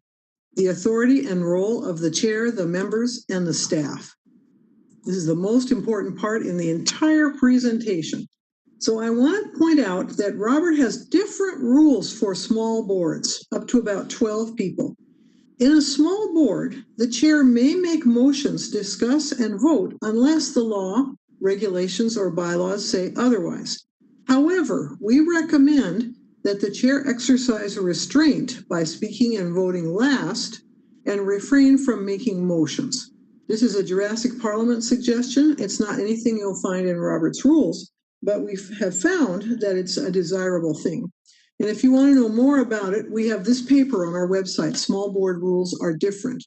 the authority and role of the chair, the members, and the staff. This is the most important part in the entire presentation. So I want to point out that Robert has different rules for small boards, up to about 12 people. In a small board, the chair may make motions, discuss, and vote unless the law, regulations, or bylaws say otherwise. However, we recommend that the chair exercise a restraint by speaking and voting last and refrain from making motions. This is a Jurassic Parliament suggestion. It's not anything you'll find in Robert's rules, but we have found that it's a desirable thing. And if you want to know more about it, we have this paper on our website, Small Board Rules Are Different.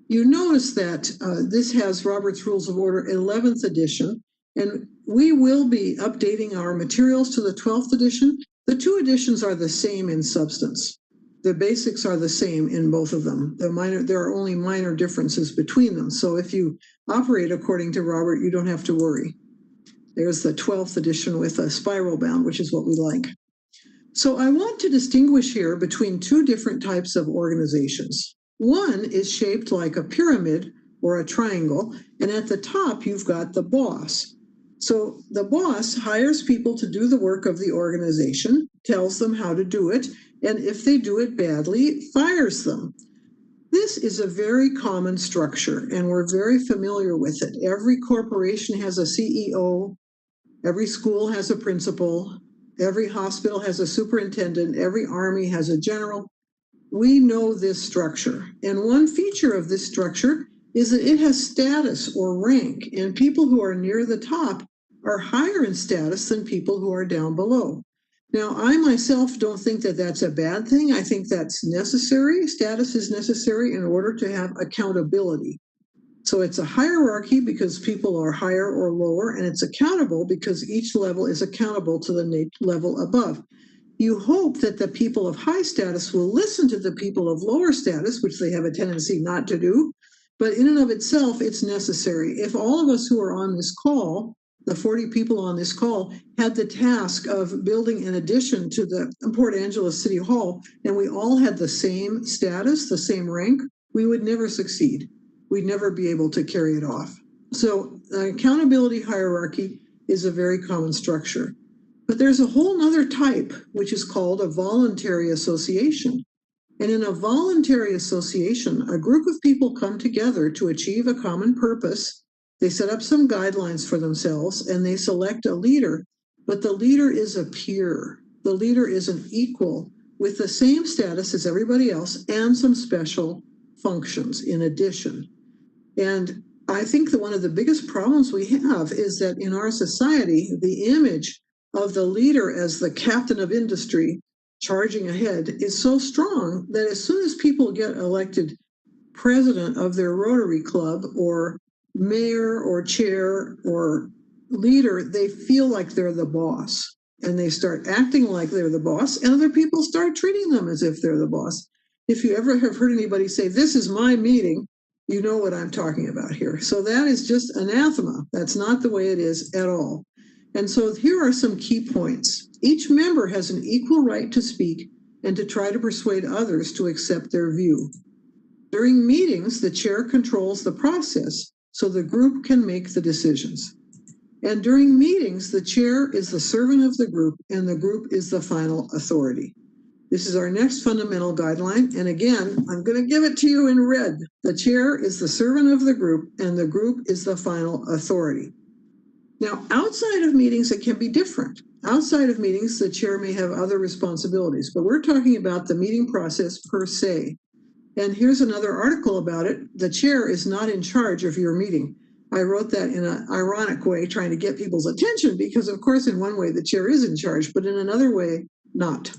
You notice that this has Robert's Rules of Order 11th edition, and we will be updating our materials to the 12th edition. The two editions are the same in substance. The basics are the same in both of them. There are only minor differences between them. So if you operate according to Robert, you don't have to worry. There's the 12th edition with a spiral bound, which is what we like. So I want to distinguish here between two different types of organizations. One is shaped like a pyramid or a triangle, and at the top you've got the boss. So the boss hires people to do the work of the organization, tells them how to do it, and if they do it badly, fires them. This is a very common structure, and we're very familiar with it. Every corporation has a CEO, every school has a principal, every hospital has a superintendent, every army has a general. We know this structure. And one feature of this structure is that it has status or rank, and people who are near the top are higher in status than people who are down below. Now, I myself don't think that that's a bad thing. I think that's necessary. Status is necessary in order to have accountability. So it's a hierarchy because people are higher or lower, and it's accountable because each level is accountable to the level above. You hope that the people of high status will listen to the people of lower status, which they have a tendency not to do. But in and of itself, it's necessary. If all of us who are on this call, the 40 people on this call, had the task of building an addition to the Port Angeles City Hall, and we all had the same status, the same rank, we would never succeed. We'd never be able to carry it off. So accountability hierarchy is a very common structure. But there's a whole nother type, which is called a voluntary association. And in a voluntary association, a group of people come together to achieve a common purpose. They set up some guidelines for themselves and they select a leader, but the leader is a peer. The leader is an equal with the same status as everybody else and some special functions in addition. And I think that one of the biggest problems we have is that in our society, the image of the leader as the captain of industry charging ahead is so strong that as soon as people get elected president of their Rotary Club or mayor or chair or leader, they feel like they're the boss and they start acting like they're the boss, and other people start treating them as if they're the boss. If you ever have heard anybody say, "This is my meeting," you know what I'm talking about here. So that is just anathema. That's not the way it is at all. And so here are some key points. Each member has an equal right to speak and to try to persuade others to accept their view. During meetings, the chair controls the process so the group can make the decisions. And during meetings, the chair is the servant of the group and the group is the final authority. This is our next fundamental guideline. And again, I'm going to give it to you in red. The chair is the servant of the group and the group is the final authority. Now, outside of meetings, it can be different. Outside of meetings, the chair may have other responsibilities, but we're talking about the meeting process per se. And here's another article about it. The chair is not in charge of your meeting. I wrote that in an ironic way, trying to get people's attention, because of course, in one way, the chair is in charge, but in another way, not.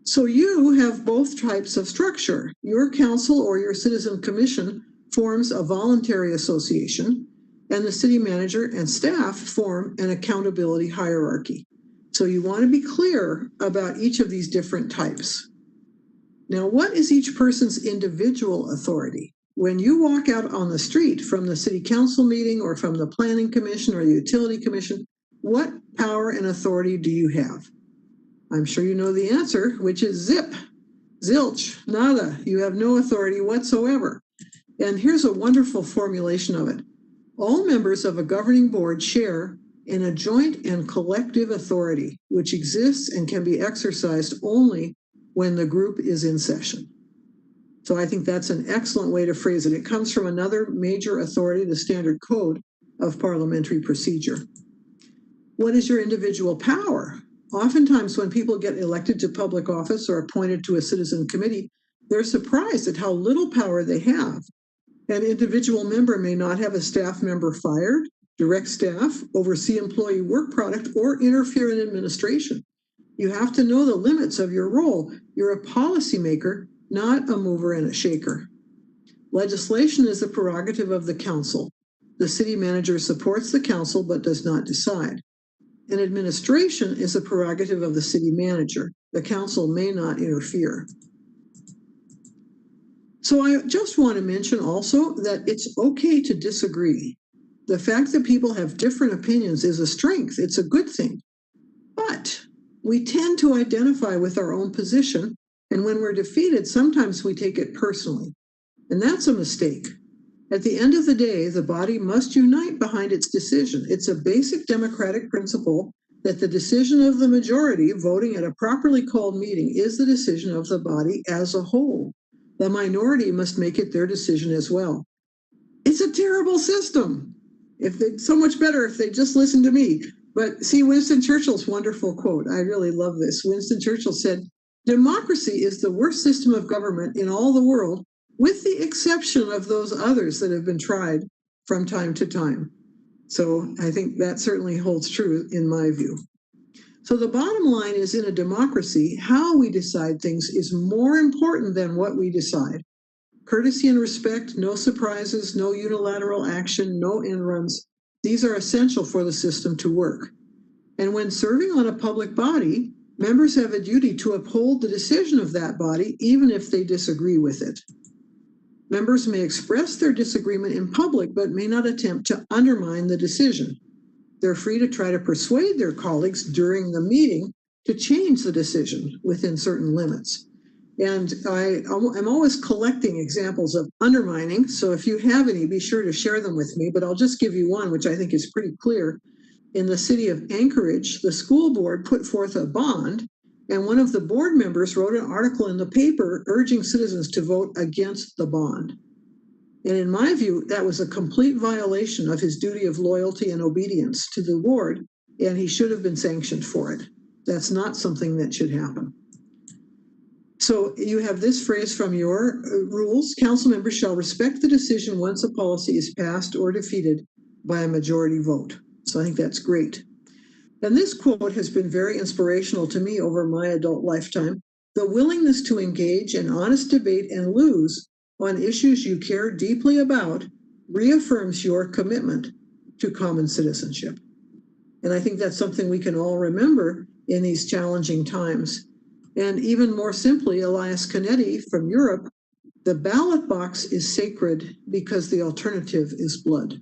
So you have both types of structure. Your council or your citizen commission forms a voluntary association, and the city manager and staff form an accountability hierarchy. So you want to be clear about each of these different types. Now, what is each person's individual authority? When you walk out on the street from the city council meeting or from the planning commission or the utility commission, what power and authority do you have? I'm sure you know the answer, which is zip, zilch, nada. You have no authority whatsoever. And here's a wonderful formulation of it. All members of a governing board share in a joint and collective authority, which exists and can be exercised only when the group is in session. So I think that's an excellent way to phrase it. It comes from another major authority, the Standard Code of Parliamentary Procedure. What is your individual power? Oftentimes when people get elected to public office or appointed to a citizen committee, they're surprised at how little power they have. An individual member may not have a staff member fired, direct staff, oversee employee work product, or interfere in administration. You have to know the limits of your role. You're a policymaker, not a mover and a shaker. Legislation is the prerogative of the council. The city manager supports the council but does not decide. And administration is a prerogative of the city manager. The council may not interfere. So I just want to mention also that it's okay to disagree. The fact that people have different opinions is a strength. It's a good thing. But we tend to identify with our own position, and when we're defeated, sometimes we take it personally. And that's a mistake. At the end of the day, the body must unite behind its decision. It's a basic democratic principle that the decision of the majority voting at a properly called meeting is the decision of the body as a whole. The minority must make it their decision as well. It's a terrible system. So much better if they just listen to me. But see, Winston Churchill's wonderful quote. I really love this. Winston Churchill said, "Democracy is the worst system of government in all the world, with the exception of those others that have been tried from time to time." So I think that certainly holds true in my view. So the bottom line is, in a democracy, how we decide things is more important than what we decide. Courtesy and respect, no surprises, no unilateral action, no end runs. These are essential for the system to work. And when serving on a public body, members have a duty to uphold the decision of that body, even if they disagree with it. Members may express their disagreement in public, but may not attempt to undermine the decision. They're free to try to persuade their colleagues during the meeting to change the decision within certain limits. And I'm always collecting examples of undermining. So if you have any, be sure to share them with me. But I'll just give you one, which I think is pretty clear. In the city of Anchorage, the school board put forth a bond, and one of the board members wrote an article in the paper urging citizens to vote against the bond. And in my view, that was a complete violation of his duty of loyalty and obedience to the board, and he should have been sanctioned for it. That's not something that should happen. So you have this phrase from your rules: council members shall respect the decision once a policy is passed or defeated by a majority vote. So I think that's great. And this quote has been very inspirational to me over my adult lifetime. The willingness to engage in honest debate and lose on issues you care deeply about reaffirms your commitment to common citizenship. And I think that's something we can all remember in these challenging times. And even more simply, Elias Canetti from Europe, the ballot box is sacred because the alternative is blood.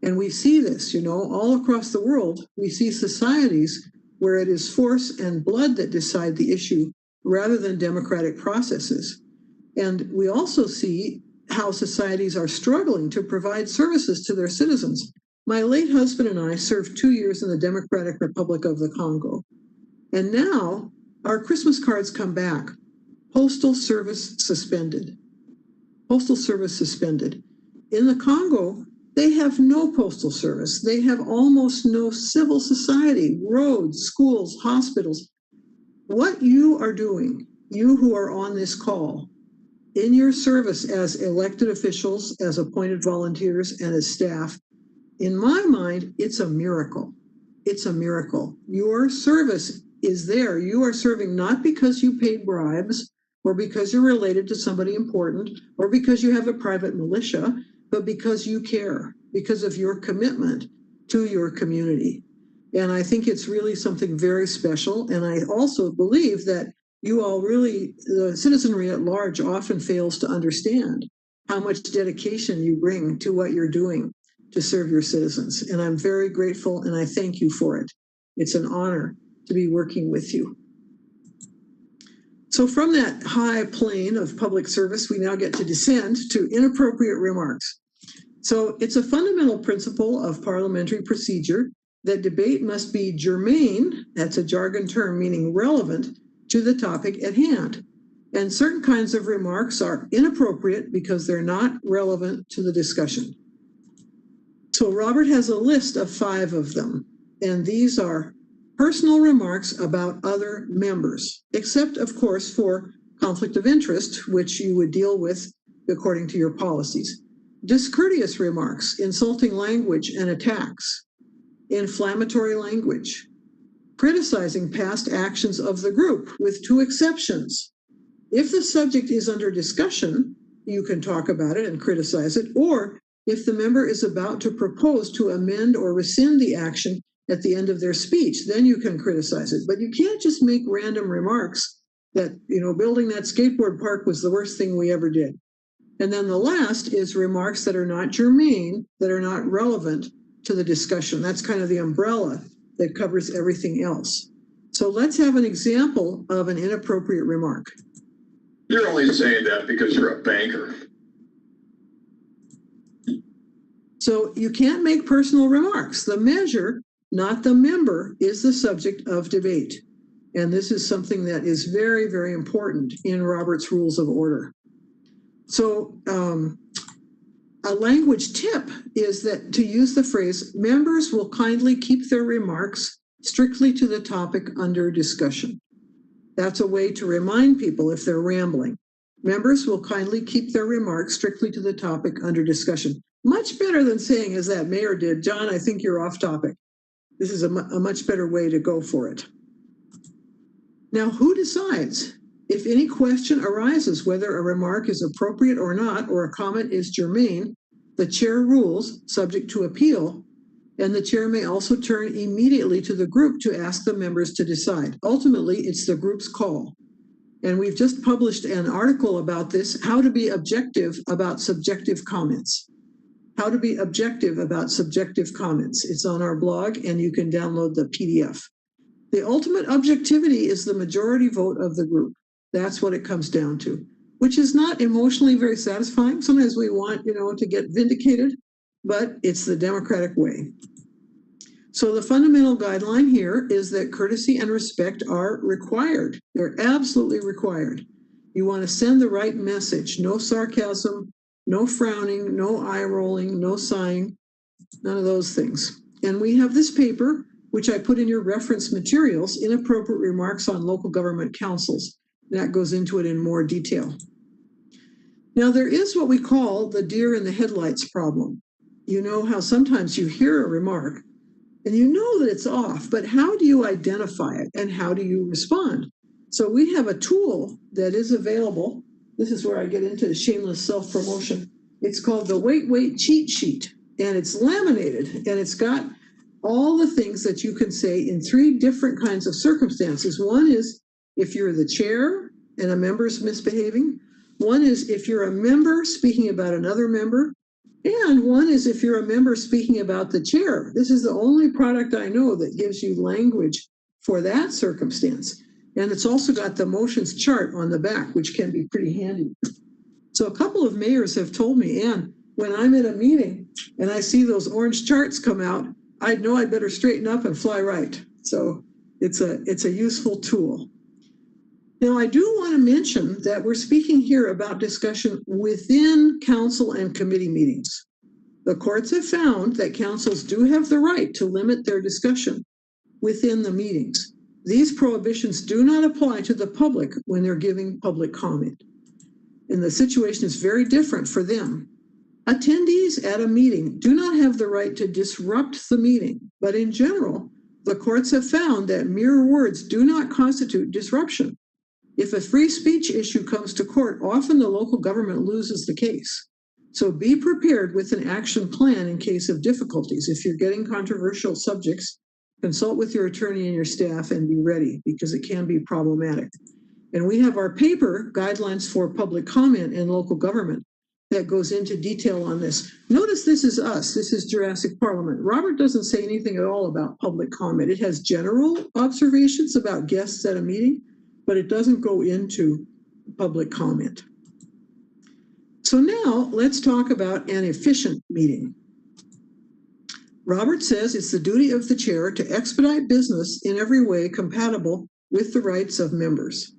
And we see this, all across the world. We see societies where it is force and blood that decide the issue rather than democratic processes. And we also see how societies are struggling to provide services to their citizens My late husband and I served 2 years in the Democratic Republic of the Congo. And now our Christmas cards come back. Postal service suspended. Postal service suspended. In the Congo, they have no postal service. They have almost no civil society, roads, schools, hospitals. What you are doing, you who are on this call, in your service as elected officials, as appointed volunteers, and as staff, in my mind, it's a miracle. It's a miracle. Your service is there. You are serving not because you paid bribes or because you're related to somebody important or because you have a private militia, but because you care, because of your commitment to your community. And I think it's really something very special. And I also believe that you all really, the citizenry at large often fails to understand how much dedication you bring to what you're doing to serve your citizens. And I'm very grateful and I thank you for it. It's an honor to be working with you. So from that high plane of public service, we now get to descend to inappropriate remarks. So it's a fundamental principle of parliamentary procedure that debate must be germane, that's a jargon term meaning relevant, to the topic at hand. And certain kinds of remarks are inappropriate because they're not relevant to the discussion. So Robert has a list of 5 of them, and these are personal remarks about other members, except of course for conflict of interest, which you would deal with according to your policies. Discourteous remarks, insulting language and attacks, inflammatory language, criticizing past actions of the group with 2 exceptions. If the subject is under discussion, you can talk about it and criticize it, or if the member is about to propose to amend or rescind the action at the end of their speech, then you can criticize it. But you can't just make random remarks that, building that skateboard park was the worst thing we ever did. And then the last is remarks that are not germane, that are not relevant to the discussion. That's kind of the umbrella that covers everything else. So let's have an example of an inappropriate remark. You're only saying that because you're a banker. So you can't make personal remarks. The measure, not the member, is the subject of debate. And this is something that is very, very important in Robert's Rules of Order. So a language tip is that to use the phrase, members will kindly keep their remarks strictly to the topic under discussion. That's a way to remind people if they're rambling. Members will kindly keep their remarks strictly to the topic under discussion. Much better than saying, as that mayor did, John, I think you're off topic. This is a much better way to go for it. Now, who decides? If any question arises whether a remark is appropriate or not, or a comment is germane, the chair rules, subject to appeal, and the chair may also turn immediately to the group to ask the members to decide. Ultimately, it's the group's call. And we've just published an article about this, how to be objective about subjective comments. How to be objective about subjective comments. It's on our blog and you can download the PDF. The ultimate objectivity is the majority vote of the group. That's what it comes down to, which is not emotionally very satisfying. Sometimes we want, to get vindicated, but it's the democratic way. So the fundamental guideline here is that courtesy and respect are required. They're absolutely required. You want to send the right message. No sarcasm, no frowning, no eye rolling, no sighing, none of those things. And we have this paper, which I put in your reference materials, Inappropriate Remarks on Local Government Councils. That goes into it in more detail. Now, there is what we call the deer in the headlights problem. You know how sometimes you hear a remark and you know that it's off, but how do you identify it and how do you respond? So we have a tool that is available. This is where I get into shameless self-promotion. It's called the Wait Cheat Sheet, and it's laminated, and it's got all the things that you can say in 3 different kinds of circumstances. One is if you're the chair and a member's misbehaving. One is if you're a member speaking about another member. And one is if you're a member speaking about the chair. This is the only product I know that gives you language for that circumstance. And it's also got the motions chart on the back, which can be pretty handy. So a couple of mayors have told me, Ann, when I'm at a meeting and I see those orange charts come out, I know I better straighten up and fly right. So it's a useful tool. Now, I do want to mention that we're speaking here about discussion within council and committee meetings. The courts have found that councils do have the right to limit their discussion within the meetings. These prohibitions do not apply to the public when they're giving public comment. And the situation is very different for them. Attendees at a meeting do not have the right to disrupt the meeting, but in general, the courts have found that mere words do not constitute disruption. If a free speech issue comes to court, often the local government loses the case. So be prepared with an action plan in case of difficulties. If you're getting controversial subjects, consult with your attorney and your staff and be ready, because it can be problematic. And we have our paper, Guidelines for Public Comment in Local Government, that goes into detail on this. Notice this is us. This is Jurassic Parliament. Robert doesn't say anything at all about public comment. It has general observations about guests at a meeting, but it doesn't go into public comment. So now let's talk about an efficient meeting. Robert says it's the duty of the chair to expedite business in every way compatible with the rights of members.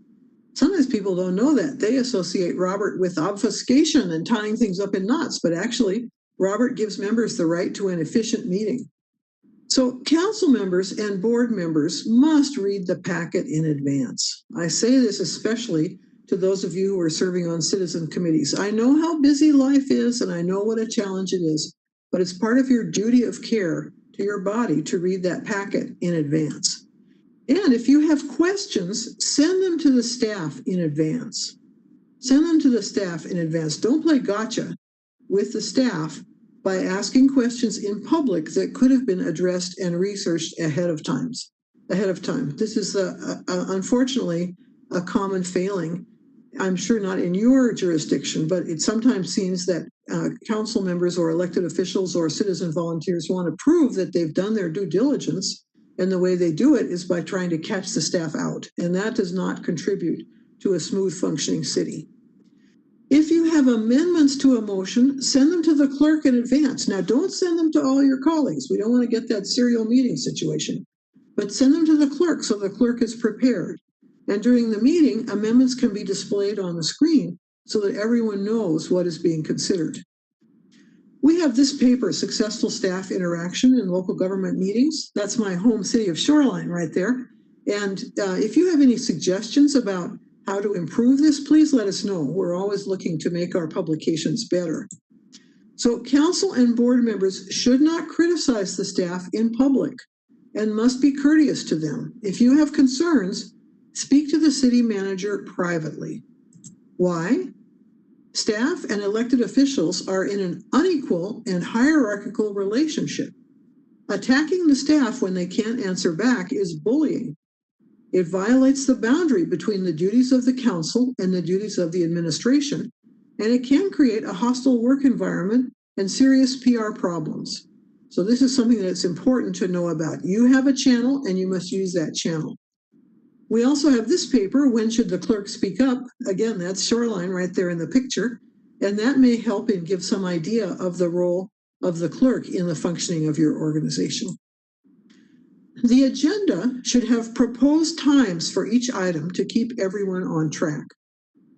Sometimes people don't know that. They associate Robert with obfuscation and tying things up in knots, but actually Robert gives members the right to an efficient meeting. So council members and board members must read the packet in advance. I say this especially to those of you who are serving on citizen committees. I know how busy life is and I know what a challenge it is, but it's part of your duty of care to your body to read that packet in advance. And if you have questions, send them to the staff in advance. Send them to the staff in advance. Don't play gotcha with the staff by asking questions in public that could have been addressed and researched ahead of time. This is unfortunately a common failing. I'm sure not in your jurisdiction, but it sometimes seems that council members or elected officials or citizen volunteers want to prove that they've done their due diligence, and the way they do it is by trying to catch the staff out, and that does not contribute to a smooth functioning city. If you have amendments to a motion, send them to the clerk in advance. Now, don't send them to all your colleagues. We don't want to get that serial meeting situation, but send them to the clerk so the clerk is prepared. And during the meeting, amendments can be displayed on the screen so that everyone knows what is being considered. We have this paper, Successful Staff Interaction in Local Government Meetings. That's my home city of Shoreline right there. And if you have any suggestions about how to improve this, please let us know. We're always looking to make our publications better. So council and board members should not criticize the staff in public and must be courteous to them. If you have concerns, speak to the city manager privately. Why? Staff and elected officials are in an unequal and hierarchical relationship. Attacking the staff when they can't answer back is bullying. It violates the boundary between the duties of the council and the duties of the administration, and it can create a hostile work environment and serious PR problems. So this is something that's important to know about. You have a channel and you must use that channel. We also have this paper, When Should the Clerk Speak Up? Again, that's Shoreline right there in the picture, and that may help and give some idea of the role of the clerk in the functioning of your organization. The agenda should have proposed times for each item to keep everyone on track,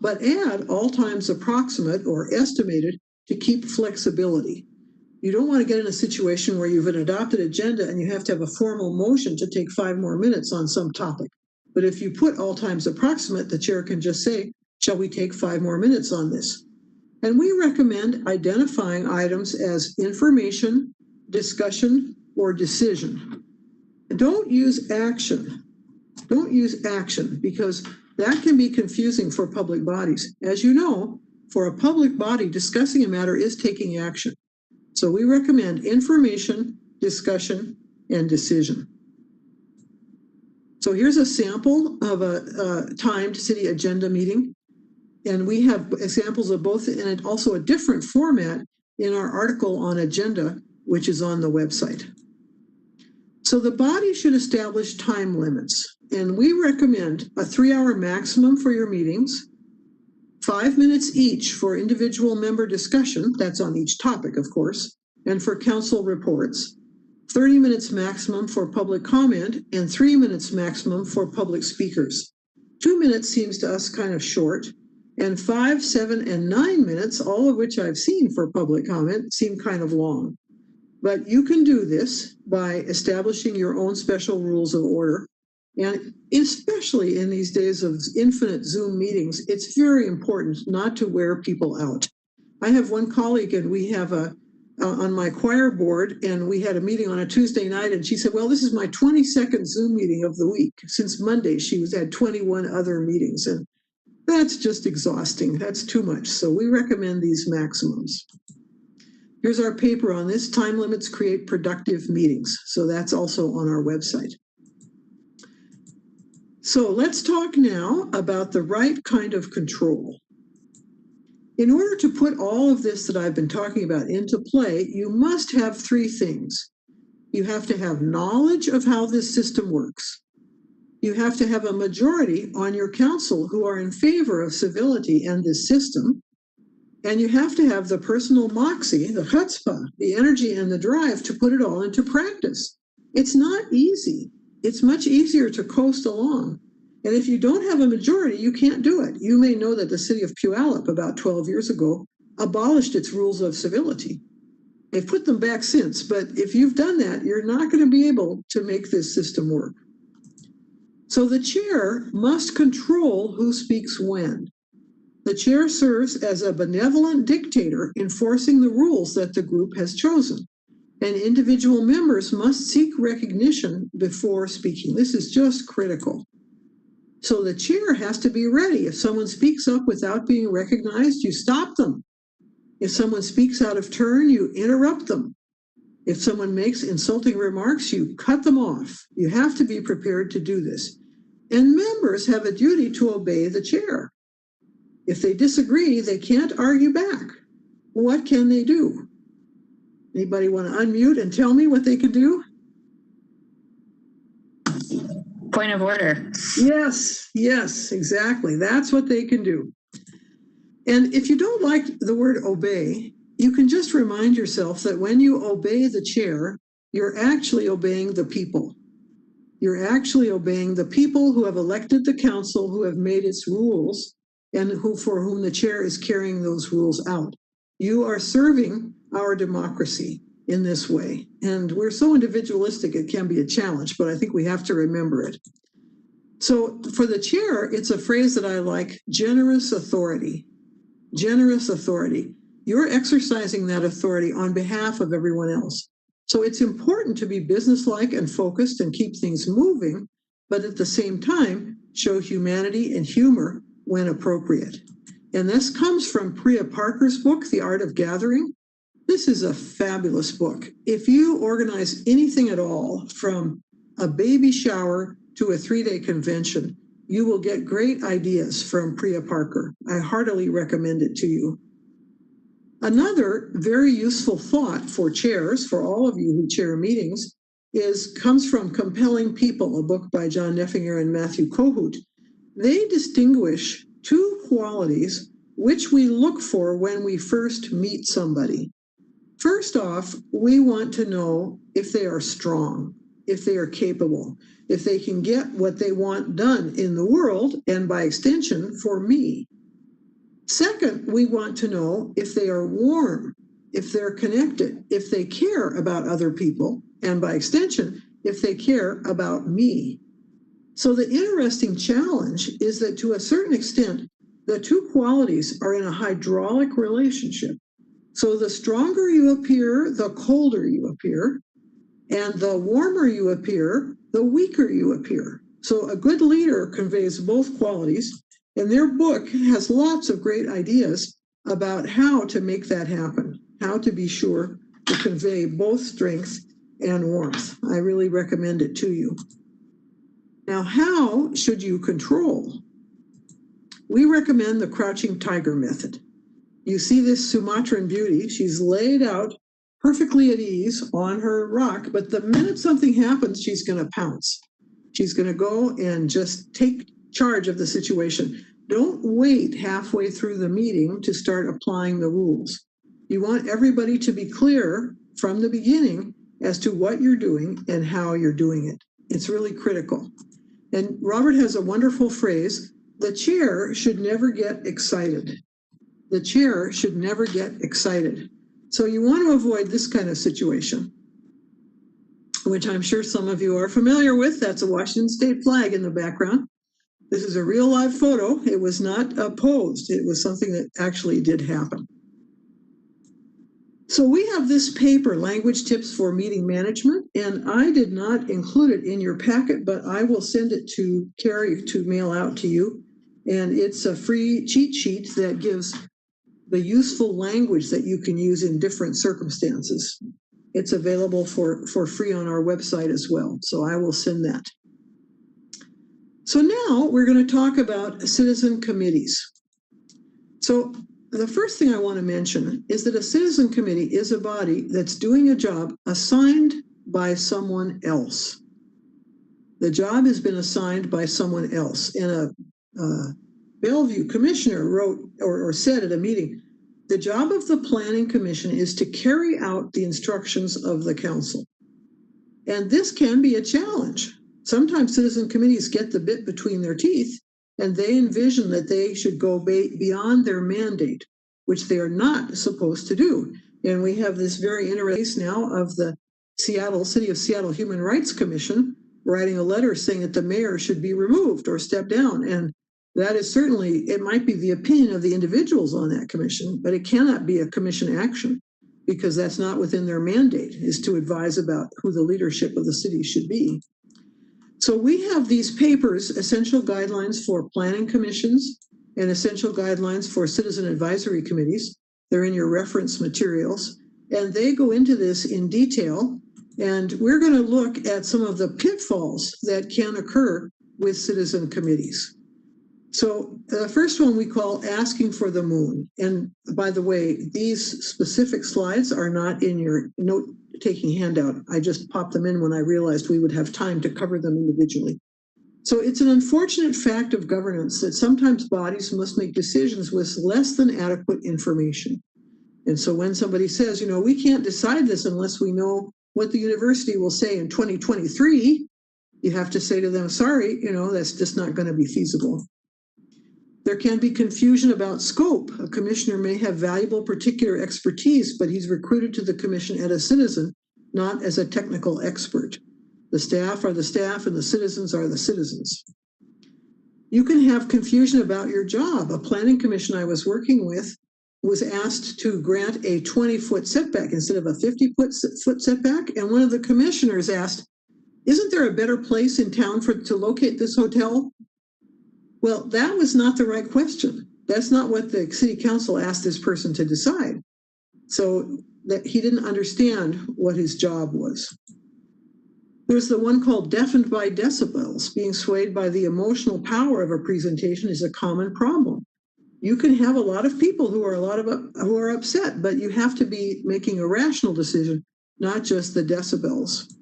but add all times approximate or estimated to keep flexibility. You don't want to get in a situation where you've an adopted agenda and you have to have a formal motion to take 5 more minutes on some topic. But if you put all times approximate, the chair can just say, shall we take 5 more minutes on this? And we recommend identifying items as information, discussion, or decision. Don't use action. Don't use action because that can be confusing for public bodies. As you know, for a public body, discussing a matter is taking action. So we recommend information, discussion, and decision. So here's a sample of a timed city agenda meeting. And we have examples of both and also a different format in our article on agenda, which is on the website. So the body should establish time limits. And we recommend a 3-hour maximum for your meetings, 5 minutes each for individual member discussion. That's on each topic, of course. and for council reports, 30 minutes maximum for public comment, and 3 minutes maximum for public speakers. 2 minutes seems to us kind of short, and 5, 7, and 9 minutes, all of which I've seen for public comment, seem kind of long. But you can do this by establishing your own special rules of order. And especially in these days of infinite Zoom meetings, it's very important not to wear people out. I have one colleague, and we have on my choir board, and we had a meeting on a Tuesday night, and she said, well, this is my 22nd Zoom meeting of the week. Since Monday, she had 21 other meetings, and that's just exhausting. That's too much. So we recommend these maximums. Here's our paper on this. Time limits create productive meetings. So that's also on our website. So let's talk now about the right kind of control. In order to put all of this that I've been talking about into play, you must have 3 things. You have to have knowledge of how this system works. You have to have a majority on your council who are in favor of civility and this system. And you have to have the personal moxie, the chutzpah, the energy and the drive to put it all into practice. It's not easy. It's much easier to coast along. And if you don't have a majority, you can't do it. You may know that the city of Puyallup about 12 years ago abolished its rules of civility. They've put them back since, but if you've done that, you're not going to be able to make this system work. So the chair must control who speaks when. The chair serves as a benevolent dictator enforcing the rules that the group has chosen. And individual members must seek recognition before speaking. This is just critical. So the chair has to be ready. If someone speaks up without being recognized, you stop them. If someone speaks out of turn, you interrupt them. If someone makes insulting remarks, you cut them off. You have to be prepared to do this. And members have a duty to obey the chair. If they disagree, they can't argue back. What can they do? Anybody want to unmute and tell me what they can do? Point of order. Yes, exactly. That's what they can do. And if you don't like the word obey, you can just remind yourself that when you obey the chair, you're actually obeying the people. You're actually obeying the people who have elected the council, who have made its rules, and for whom the chair is carrying those rules out. You are serving our democracy in this way. And we're so individualistic, it can be a challenge, but I think we have to remember it. So for the chair, it's a phrase that I like, generous authority. Generous authority. You're exercising that authority on behalf of everyone else. So it's important to be businesslike and focused and keep things moving, but at the same time, show humanity and humor when appropriate. And this comes from Priya Parker's book, The Art of Gathering. This is a fabulous book. If you organize anything at all, from a baby shower to a 3-day convention, you will get great ideas from Priya Parker. I heartily recommend it to you. Another very useful thought for chairs, for all of you who chair meetings, comes from Compelling People, a book by John Neffinger and Matthew Kohut. They distinguish 2 qualities which we look for when we first meet somebody. First off, we want to know if they are strong, if they are capable, if they can get what they want done in the world, and by extension, for me. Second, we want to know if they are warm, if they're connected, if they care about other people, and by extension, if they care about me. So the interesting challenge is that to a certain extent, the 2 qualities are in a hydraulic relationship. So the stronger you appear, the colder you appear, and the warmer you appear, the weaker you appear. So a good leader conveys both qualities, and their book has lots of great ideas about how to make that happen, how to be sure to convey both strength and warmth. I really recommend it to you. Now, how should you control? We recommend the crouching tiger method. You see this Sumatran beauty, she's laid out perfectly at ease on her rock, but the minute something happens, she's going to pounce. She's going to go and just take charge of the situation. Don't wait halfway through the meeting to start applying the rules. You want everybody to be clear from the beginning as to what you're doing and how you're doing it. It's really critical. And Robert has a wonderful phrase, the chair should never get excited. The chair should never get excited. So you want to avoid this kind of situation, which I'm sure some of you are familiar with. That's a Washington State flag in the background. This is a real live photo. It was not posed. It was something that actually did happen. So we have this paper, Language Tips for Meeting Management, and I did not include it in your packet, but I will send it to Carrie to mail out to you. And it's a free cheat sheet that gives the useful language that you can use in different circumstances. It's available for free on our website as well. So I will send that. So now we're going to talk about citizen committees. So the first thing I want to mention is that a citizen committee is a body that's doing a job assigned by someone else. The job has been assigned by someone else. And a Bellevue commissioner wrote or said at a meeting, the job of the planning commission is to carry out the instructions of the council. And this can be a challenge. Sometimes citizen committees get the bit between their teeth and they envision that they should go beyond their mandate, which they are not supposed to do. And we have this very interesting case now of the City of Seattle Human Rights Commission writing a letter saying that the mayor should be removed or step down. And that is certainly, it might be the opinion of the individuals on that commission, but it cannot be a commission action because that's not within their mandate, is to advise about who the leadership of the city should be. So we have these papers, Essential Guidelines for Planning Commissions and Essential Guidelines for Citizen Advisory Committees. They're in your reference materials, and they go into this in detail. And we're going to look at some of the pitfalls that can occur with citizen committees. So the first one we call asking for the moon. And by the way, these specific slides are not in your note-taking handout. I just popped them in when I realized we would have time to cover them individually. So it's an unfortunate fact of governance that sometimes bodies must make decisions with less than adequate information. And so when somebody says, you know, we can't decide this unless we know what the university will say in 2023, you have to say to them, sorry, you know, that's just not going to be feasible. There can be confusion about scope. A commissioner may have valuable particular expertise, but he's recruited to the commission as a citizen, not as a technical expert. The staff are the staff and the citizens are the citizens. You can have confusion about your job. A planning commission I was working with was asked to grant a 20-foot setback instead of a 50-foot setback. And one of the commissioners asked, isn't there a better place in town to locate this hotel? Well, that was not the right question. That's not what the city council asked this person to decide. So that he didn't understand what his job was. There's the one called deafened by decibels. Being swayed by the emotional power of a presentation is a common problem. You can have a lot of people who are upset, but you have to be making a rational decision, not just the decibels.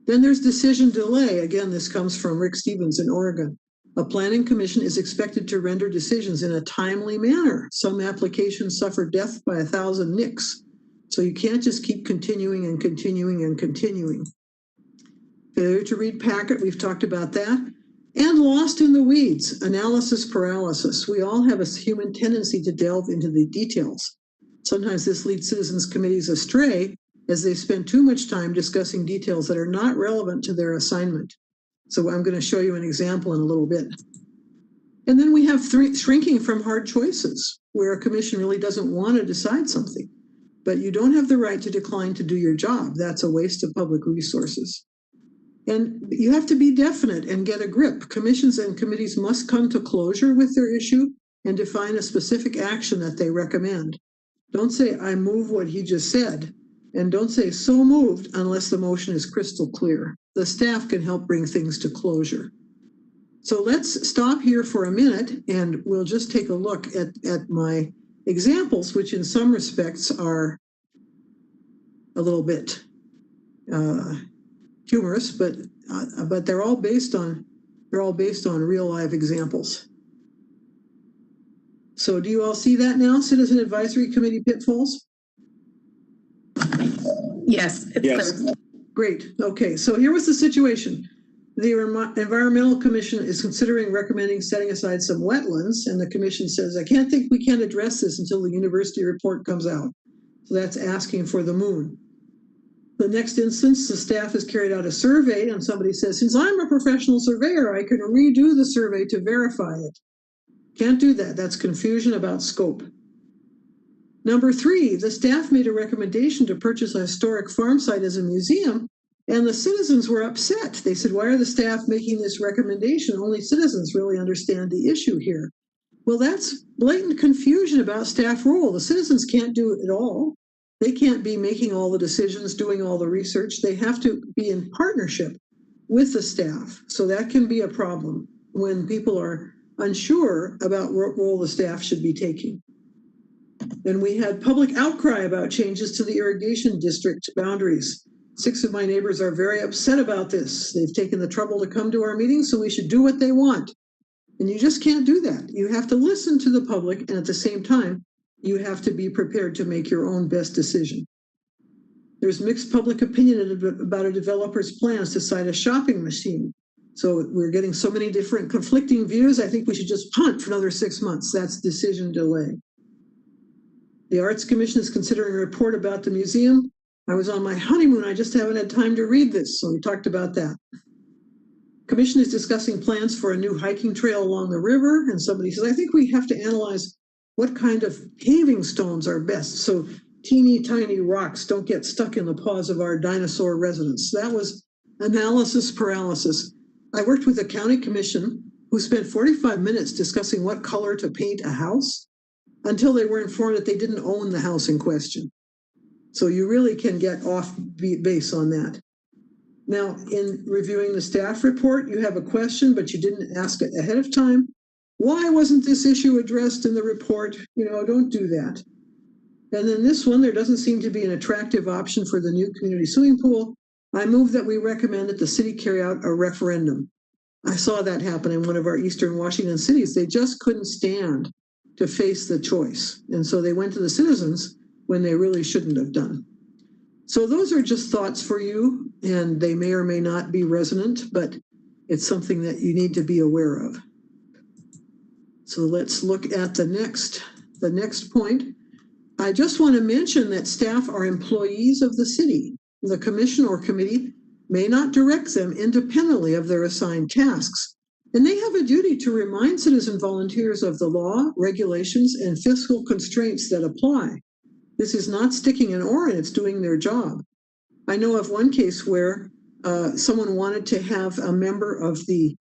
Then there's decision delay. Again, this comes from Rick Stevens in Oregon. A planning commission is expected to render decisions in a timely manner. Some applications suffer death by 1,000 nicks. So you can't just keep continuing and continuing and continuing. Failure to read packet, we've talked about that. And lost in the weeds, analysis paralysis. We all have a human tendency to delve into the details. Sometimes this leads citizens committees astray as they spend too much time discussing details that are not relevant to their assignment. So I'm going to show you an example in a little bit. And then we have shrinking from hard choices, where a commission really doesn't want to decide something, but you don't have the right to decline to do your job. That's a waste of public resources. And you have to be definite and get a grip. Commissions and committees must come to closure with their issue and define a specific action that they recommend. Don't say, I move what he just said. And don't say so moved unless the motion is crystal clear. The staff can help bring things to closure. So let's stop here for a minute and we'll just take a look at my examples, which in some respects are a little bit humorous, but they're all based on real life examples. So do you all see that now? Citizen Advisory Committee pitfalls? Yes, it's Yes. clear. Great. Okay, so here was the situation. The Environmental Commission is considering recommending setting aside some wetlands, and the commission says, we can't address this until the university report comes out. So that's asking for the moon. The next instance, the staff has carried out a survey, and somebody says, since I'm a professional surveyor, I can redo the survey to verify it. Can't do that. That's confusion about scope. Number 3, the staff made a recommendation to purchase a historic farm site as a museum, and the citizens were upset. They said, why are the staff making this recommendation? Only citizens really understand the issue here. Well, that's blatant confusion about staff role. The citizens can't do it all. They can't be making all the decisions, doing all the research. They have to be in partnership with the staff. So that can be a problem when people are unsure about what role the staff should be taking. Then we had public outcry about changes to the irrigation district boundaries. 6 of my neighbors are very upset about this. They've taken the trouble to come to our meetings, so we should do what they want. And you just can't do that. You have to listen to the public, and at the same time, you have to be prepared to make your own best decision. There's mixed public opinion about a developer's plans to site a shopping machine. So we're getting so many different conflicting views. I think we should just punt for another 6 months. That's decision delay. The Arts Commission is considering a report about the museum. I was on my honeymoon. I just haven't had time to read this, so we talked about that. Commission is discussing plans for a new hiking trail along the river, and somebody says, I think we have to analyze what kind of paving stones are best so teeny tiny rocks don't get stuck in the paws of our dinosaur residents. That was analysis paralysis. I worked with a county commission who spent 45 minutes discussing what color to paint a house until they were informed that they didn't own the house in question. So you really can get off base on that. Now, in reviewing the staff report, you have a question, but you didn't ask it ahead of time. Why wasn't this issue addressed in the report? Don't do that. And then this one, there doesn't seem to be an attractive option for the new community swimming pool. I move that we recommend that the city carry out a referendum. I saw that happen in one of our Eastern Washington cities. They just couldn't stand to face the choice. And so they went to the citizens when they really shouldn't have done. So those are just thoughts for you, and they may or may not be resonant, but it's something that you need to be aware of. So let's look at the next point. I just want to mention that staff are employees of the city. The commission or committee may not direct them independently of their assigned tasks, and they have a duty to remind citizen volunteers of the law, regulations, and fiscal constraints that apply. This is not sticking an oar in, it's doing their job. I know of one case where someone wanted to have a member of the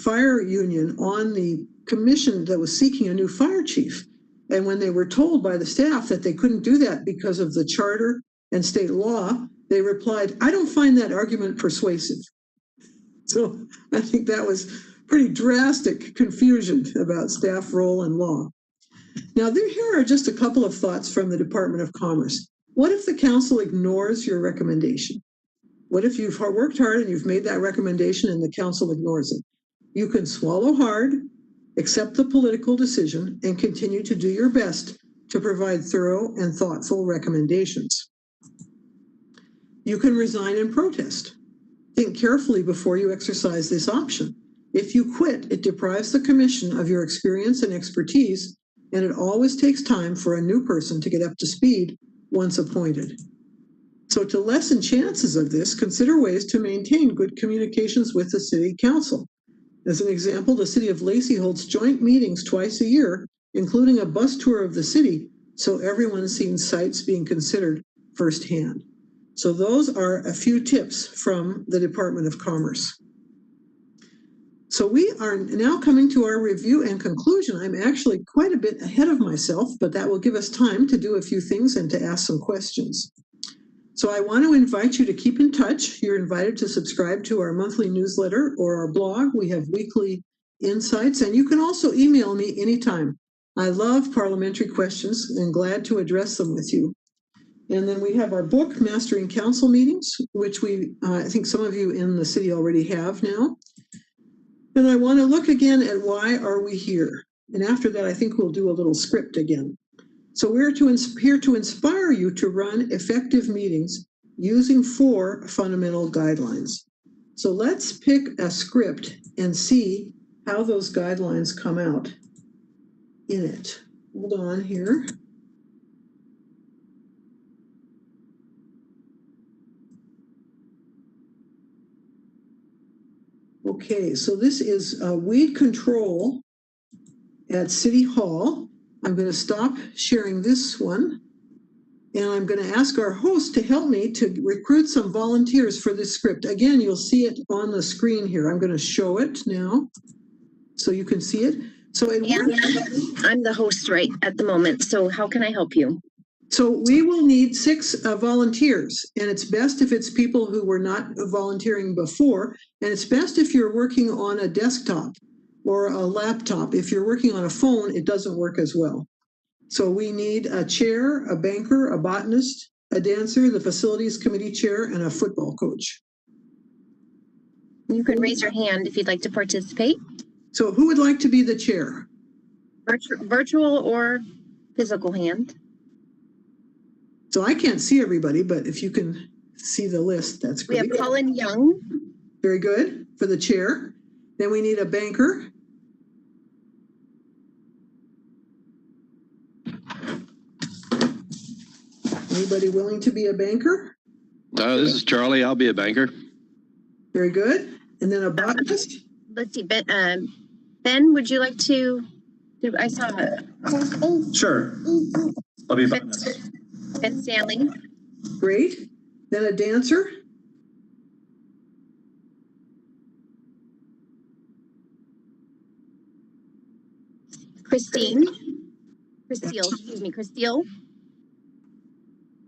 fire union on the commission that was seeking a new fire chief. And when they were told by the staff that they couldn't do that because of the charter and state law, they replied, I don't find that argument persuasive. So I think that was pretty drastic confusion about staff role and law. Now, here are just a couple of thoughts from the Department of Commerce. What if the council ignores your recommendation? What if you've worked hard and you've made that recommendation and the council ignores it? You can swallow hard, accept the political decision, and continue to do your best to provide thorough and thoughtful recommendations. You can resign and protest. Think carefully before you exercise this option. If you quit, it deprives the commission of your experience and expertise, and it always takes time for a new person to get up to speed once appointed. So to lessen chances of this, consider ways to maintain good communications with the city council. As an example, the city of Lacey holds joint meetings twice a year, including a bus tour of the city, so everyone's seen sites being considered firsthand. So those are a few tips from the Department of Commerce. So we are now coming to our review and conclusion. I'm actually quite a bit ahead of myself, but that will give us time to do a few things and to ask some questions. So I want to invite you to keep in touch. You're invited to subscribe to our monthly newsletter or our blog. We have weekly insights, and you can also email me anytime. I love parliamentary questions and glad to address them with you. And then we have our book, Mastering Council Meetings, which I think some of you in the city already have now. And I want to look again at why are we here? And after that, I think we'll do a little script again. So we're here to inspire you to run effective meetings using 4 fundamental guidelines. So let's pick a script and see how those guidelines come out in it. Hold on here. Okay, so this is weed control at City Hall. I'm going to stop sharing this one, and I'm going to ask our host to help me to recruit some volunteers for this script. Again, you'll see it on the screen here. I'm going to show it now so you can see it. So I'm the host right at the moment, so how can I help you? So we will need 6 volunteers, and it's best if it's people who were not volunteering before, and it's best if you're working on a desktop or a laptop. If you're working on a phone, it doesn't work as well. So we need a chair, a banker, a botanist, a dancer, the facilities committee chair, and a football coach. You can raise your hand if you'd like to participate. So who would like to be the chair? Virtual or physical hand. So I can't see everybody, but if you can see the list, that's great. We have Colin Young. Very good for the chair. Then we need a banker. Anybody willing to be a banker? This is Charlie. I'll be a banker. Very good. And then a botanist. Let's see, Ben, would you like to? I saw. Sure. I'll be a botanist. Ben Stanley. Great. Then a dancer. Christine.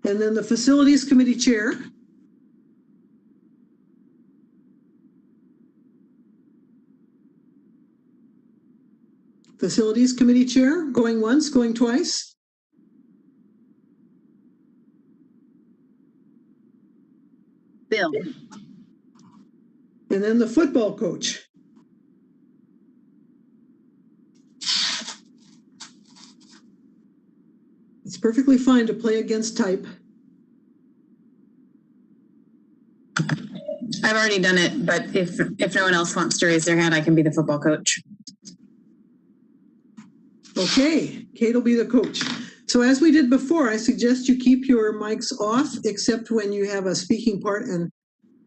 And then the facilities committee chair. Facilities committee chair, going once, going twice. Bill. And then the football coach. It's perfectly fine to play against type. I've already done it, but if no one else wants to raise their hand, I can be the football coach. Okay, Kate will be the coach. So as we did before, I suggest you keep your mics off except when you have a speaking part, and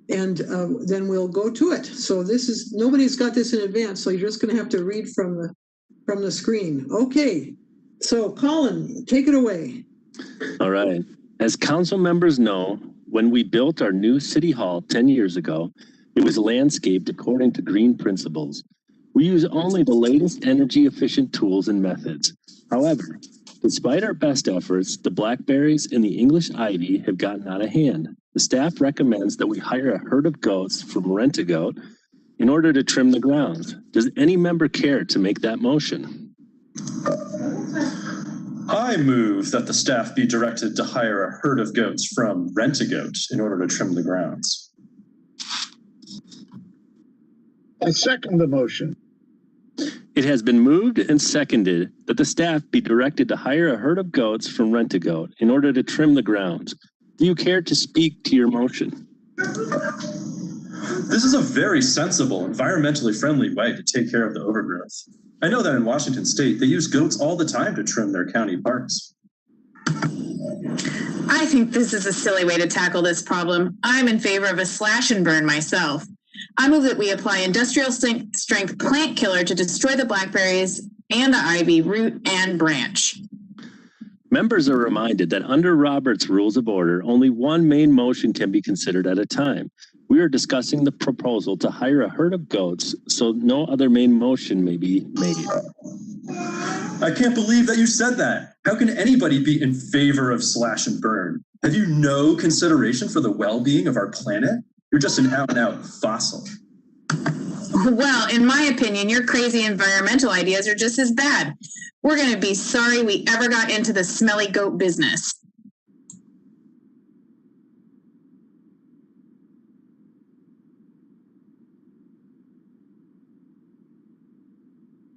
then we'll go to it. So nobody's got this in advance, so you're just going to have to read from the screen. Okay, so Colin, take it away. All right. As council members know, when we built our new city hall 10 years ago, it was landscaped according to green principles. We use only the latest energy efficient tools and methods. However, despite our best efforts, the blackberries and the English ivy have gotten out of hand. The staff recommends that we hire a herd of goats from Rent-A-Goat in order to trim the grounds. Does any member care to make that motion? I move that the staff be directed to hire a herd of goats from Rent-A-Goat in order to trim the grounds. I second the motion. It has been moved and seconded that the staff be directed to hire a herd of goats from Rent-A-Goat in order to trim the grounds. Do you care to speak to your motion? This is a very sensible, environmentally friendly way to take care of the overgrowth. I know that in Washington State, they use goats all the time to trim their county parks. I think this is a silly way to tackle this problem. I'm in favor of a slash and burn myself. I move that we apply industrial strength plant killer to destroy the blackberries and the ivy root and branch. Members are reminded that under Robert's Rules of Order, only one main motion can be considered at a time. We are discussing the proposal to hire a herd of goats, so no other main motion may be made. I can't believe that you said that. How can anybody be in favor of slash and burn? Have you no consideration for the well-being of our planet? You're just an out-and-out fossil. Well, in my opinion, your crazy environmental ideas are just as bad. We're going to be sorry we ever got into the smelly goat business.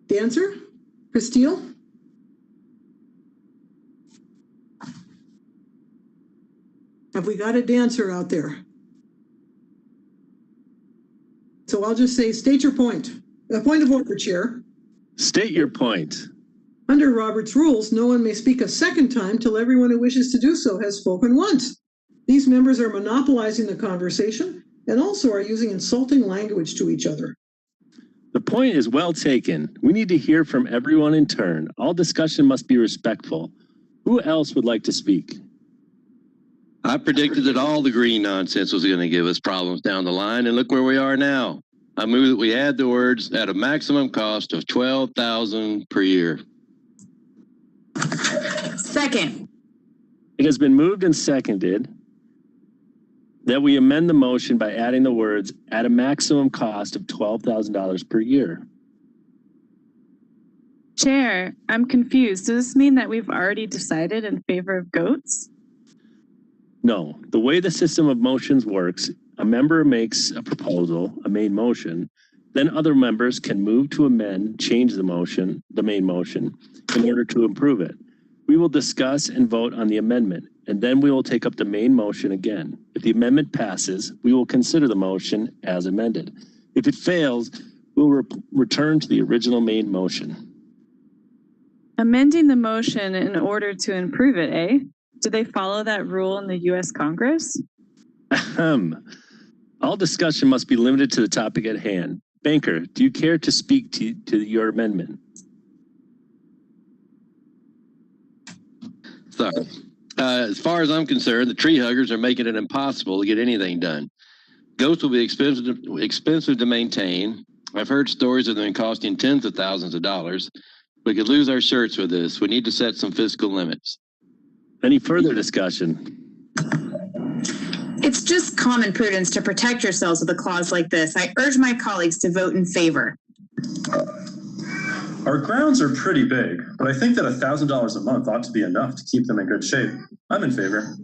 Dancer? Have we got a dancer out there? So I'll just say, state your point. A point of order, Chair. State your point. Under Robert's rules, no one may speak a second time till everyone who wishes to do so has spoken once. These members are monopolizing the conversation and also are using insulting language to each other. The point is well taken. We need to hear from everyone in turn. All discussion must be respectful. Who else would like to speak? I predicted that all the green nonsense was going to give us problems down the line, and look where we are now. I move that we add the words at a maximum cost of $12,000 per year. Second. It has been moved and seconded that we amend the motion by adding the words at a maximum cost of $12,000 per year. Chair, I'm confused. Does this mean that we've already decided in favor of goats? No, the way the system of motions works, a member makes a proposal, a main motion, then other members can move to amend, change the motion, the main motion, in order to improve it. We will discuss and vote on the amendment, and then we will take up the main motion again. If the amendment passes, we will consider the motion as amended. If it fails, we'll return to the original main motion. Amending the motion in order to improve it, eh? Do they follow that rule in the U.S. Congress? All discussion must be limited to the topic at hand. Banker, do you care to speak to your amendment? Sorry. As far as I'm concerned, the tree huggers are making it impossible to get anything done. Ghosts will be expensive to maintain. I've heard stories of them costing tens of thousands of dollars. We could lose our shirts with this. We need to set some fiscal limits. Any further discussion? It's just common prudence to protect yourselves with a clause like this. I urge my colleagues to vote in favor. Our grounds are pretty big, but I think that $1,000 a month ought to be enough to keep them in good shape. I'm in favor.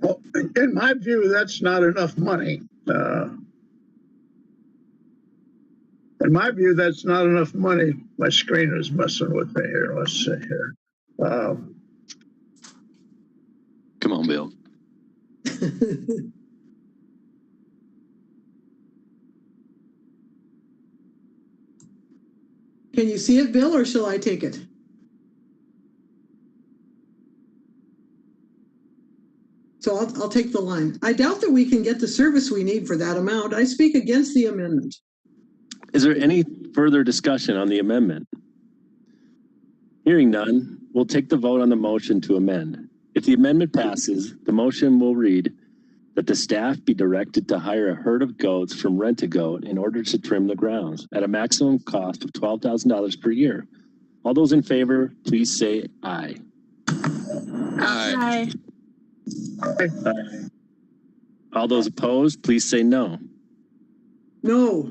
Well, in my view, that's not enough money. In my view, that's not enough money. My screen is messing with me here. Let's see here. Come on, Bill. Can you see it, Bill, or shall I take it? So I'll take the line. I doubt that we can get the service we need for that amount. I speak against the amendment. Is there any further discussion on the amendment? Hearing none, we'll take the vote on the motion to amend. If the amendment passes, the motion will read that the staff be directed to hire a herd of goats from Rent-A-Goat in order to trim the grounds at a maximum cost of $12,000 per year. All those in favor, please say aye. Aye. Aye. All those opposed, please say no. No.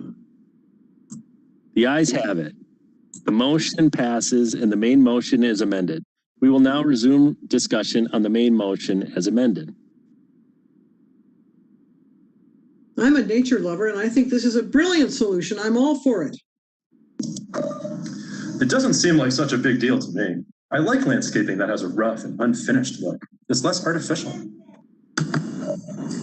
The ayes have it. The motion passes and the main motion is amended. We will now resume discussion on the main motion as amended. I'm a nature lover and I think this is a brilliant solution. I'm all for it. It doesn't seem like such a big deal to me. I like landscaping that has a rough and unfinished look. It's less artificial.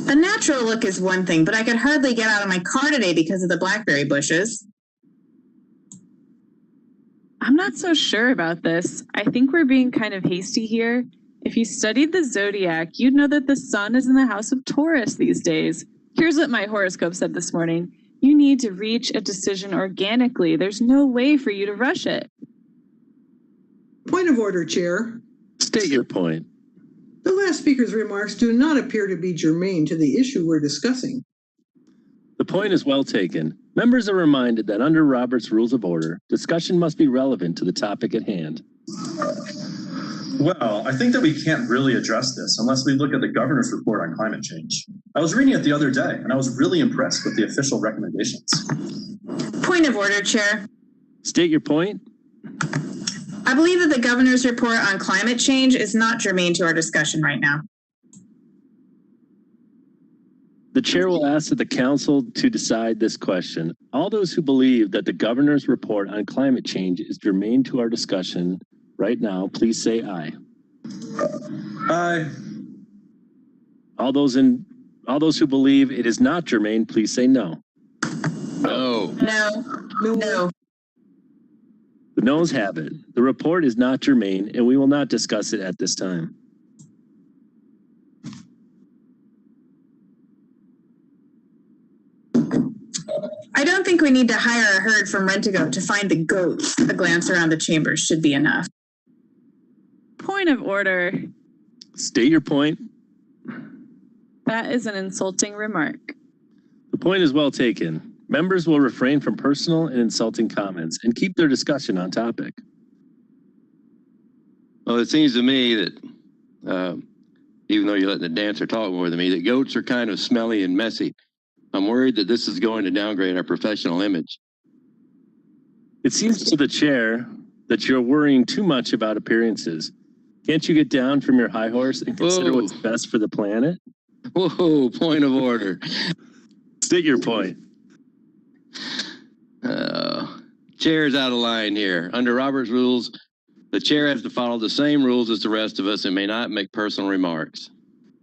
A natural look is one thing, but I could hardly get out of my car today because of the blackberry bushes. I'm not so sure about this. I think we're being kind of hasty here. If you studied the zodiac, you'd know that the sun is in the house of Taurus these days. Here's what my horoscope said this morning. You need to reach a decision organically. There's no way for you to rush it. Point of order, Chair. State your point. The last speaker's remarks do not appear to be germane to the issue we're discussing. The point is well taken. Members are reminded that under Robert's Rules of Order, discussion must be relevant to the topic at hand. Well, I think that we can't really address this unless we look at the governor's report on climate change. I was reading it the other day, and I was really impressed with the official recommendations. Point of order, Chair. State your point. I believe that the governor's report on climate change is not germane to our discussion right now. The chair will ask that the council to decide this question. All those who believe that the governor's report on climate change is germane to our discussion right now, please say aye. Aye. All those who believe it is not germane, please say no. No. No. The noes have it. The report is not germane, and we will not discuss it at this time. I don't think we need to hire a herd from Rent-A-Go to find the goats. A glance around the chambers should be enough. Point of order. State your point. That is an insulting remark. The point is well taken. Members will refrain from personal and insulting comments and keep their discussion on topic. Well, it seems to me that even though you're letting the dancer talk more than me, that goats are kind of smelly and messy. I'm worried that this is going to downgrade our professional image. It seems to the chair that you're worrying too much about appearances. Can't you get down from your high horse and consider what's best for the planet? Whoa, point of order. State your point. Chair's out of line here. Under Robert's rules, the chair has to follow the same rules as the rest of us and may not make personal remarks.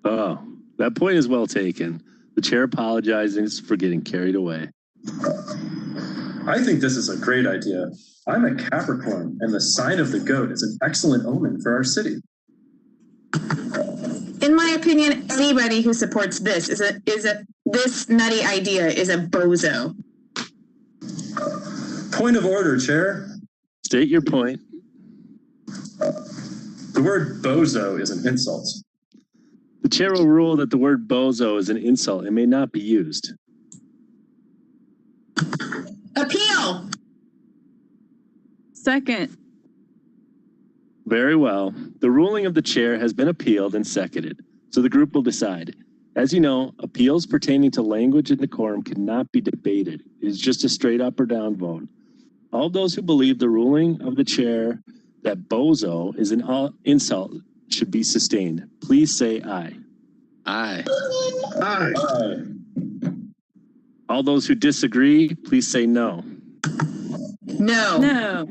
Oh, that point is well taken. The chair apologizes for getting carried away. I think this is a great idea. I'm a Capricorn, and the sign of the goat is an excellent omen for our city. In my opinion, anybody who supports this this nutty idea is a bozo. Point of order, Chair. State your point. The word bozo is an insult. The chair will rule that the word bozo is an insult and may not be used. Appeal. Second. Very well. The ruling of the chair has been appealed and seconded, so the group will decide. As you know, appeals pertaining to language and decorum cannot be debated. It is just a straight up or down vote. All those who believe the ruling of the chair that bozo is an insult should be sustained. Please say aye. Aye. Aye. Aye. All those who disagree, please say no. No. No.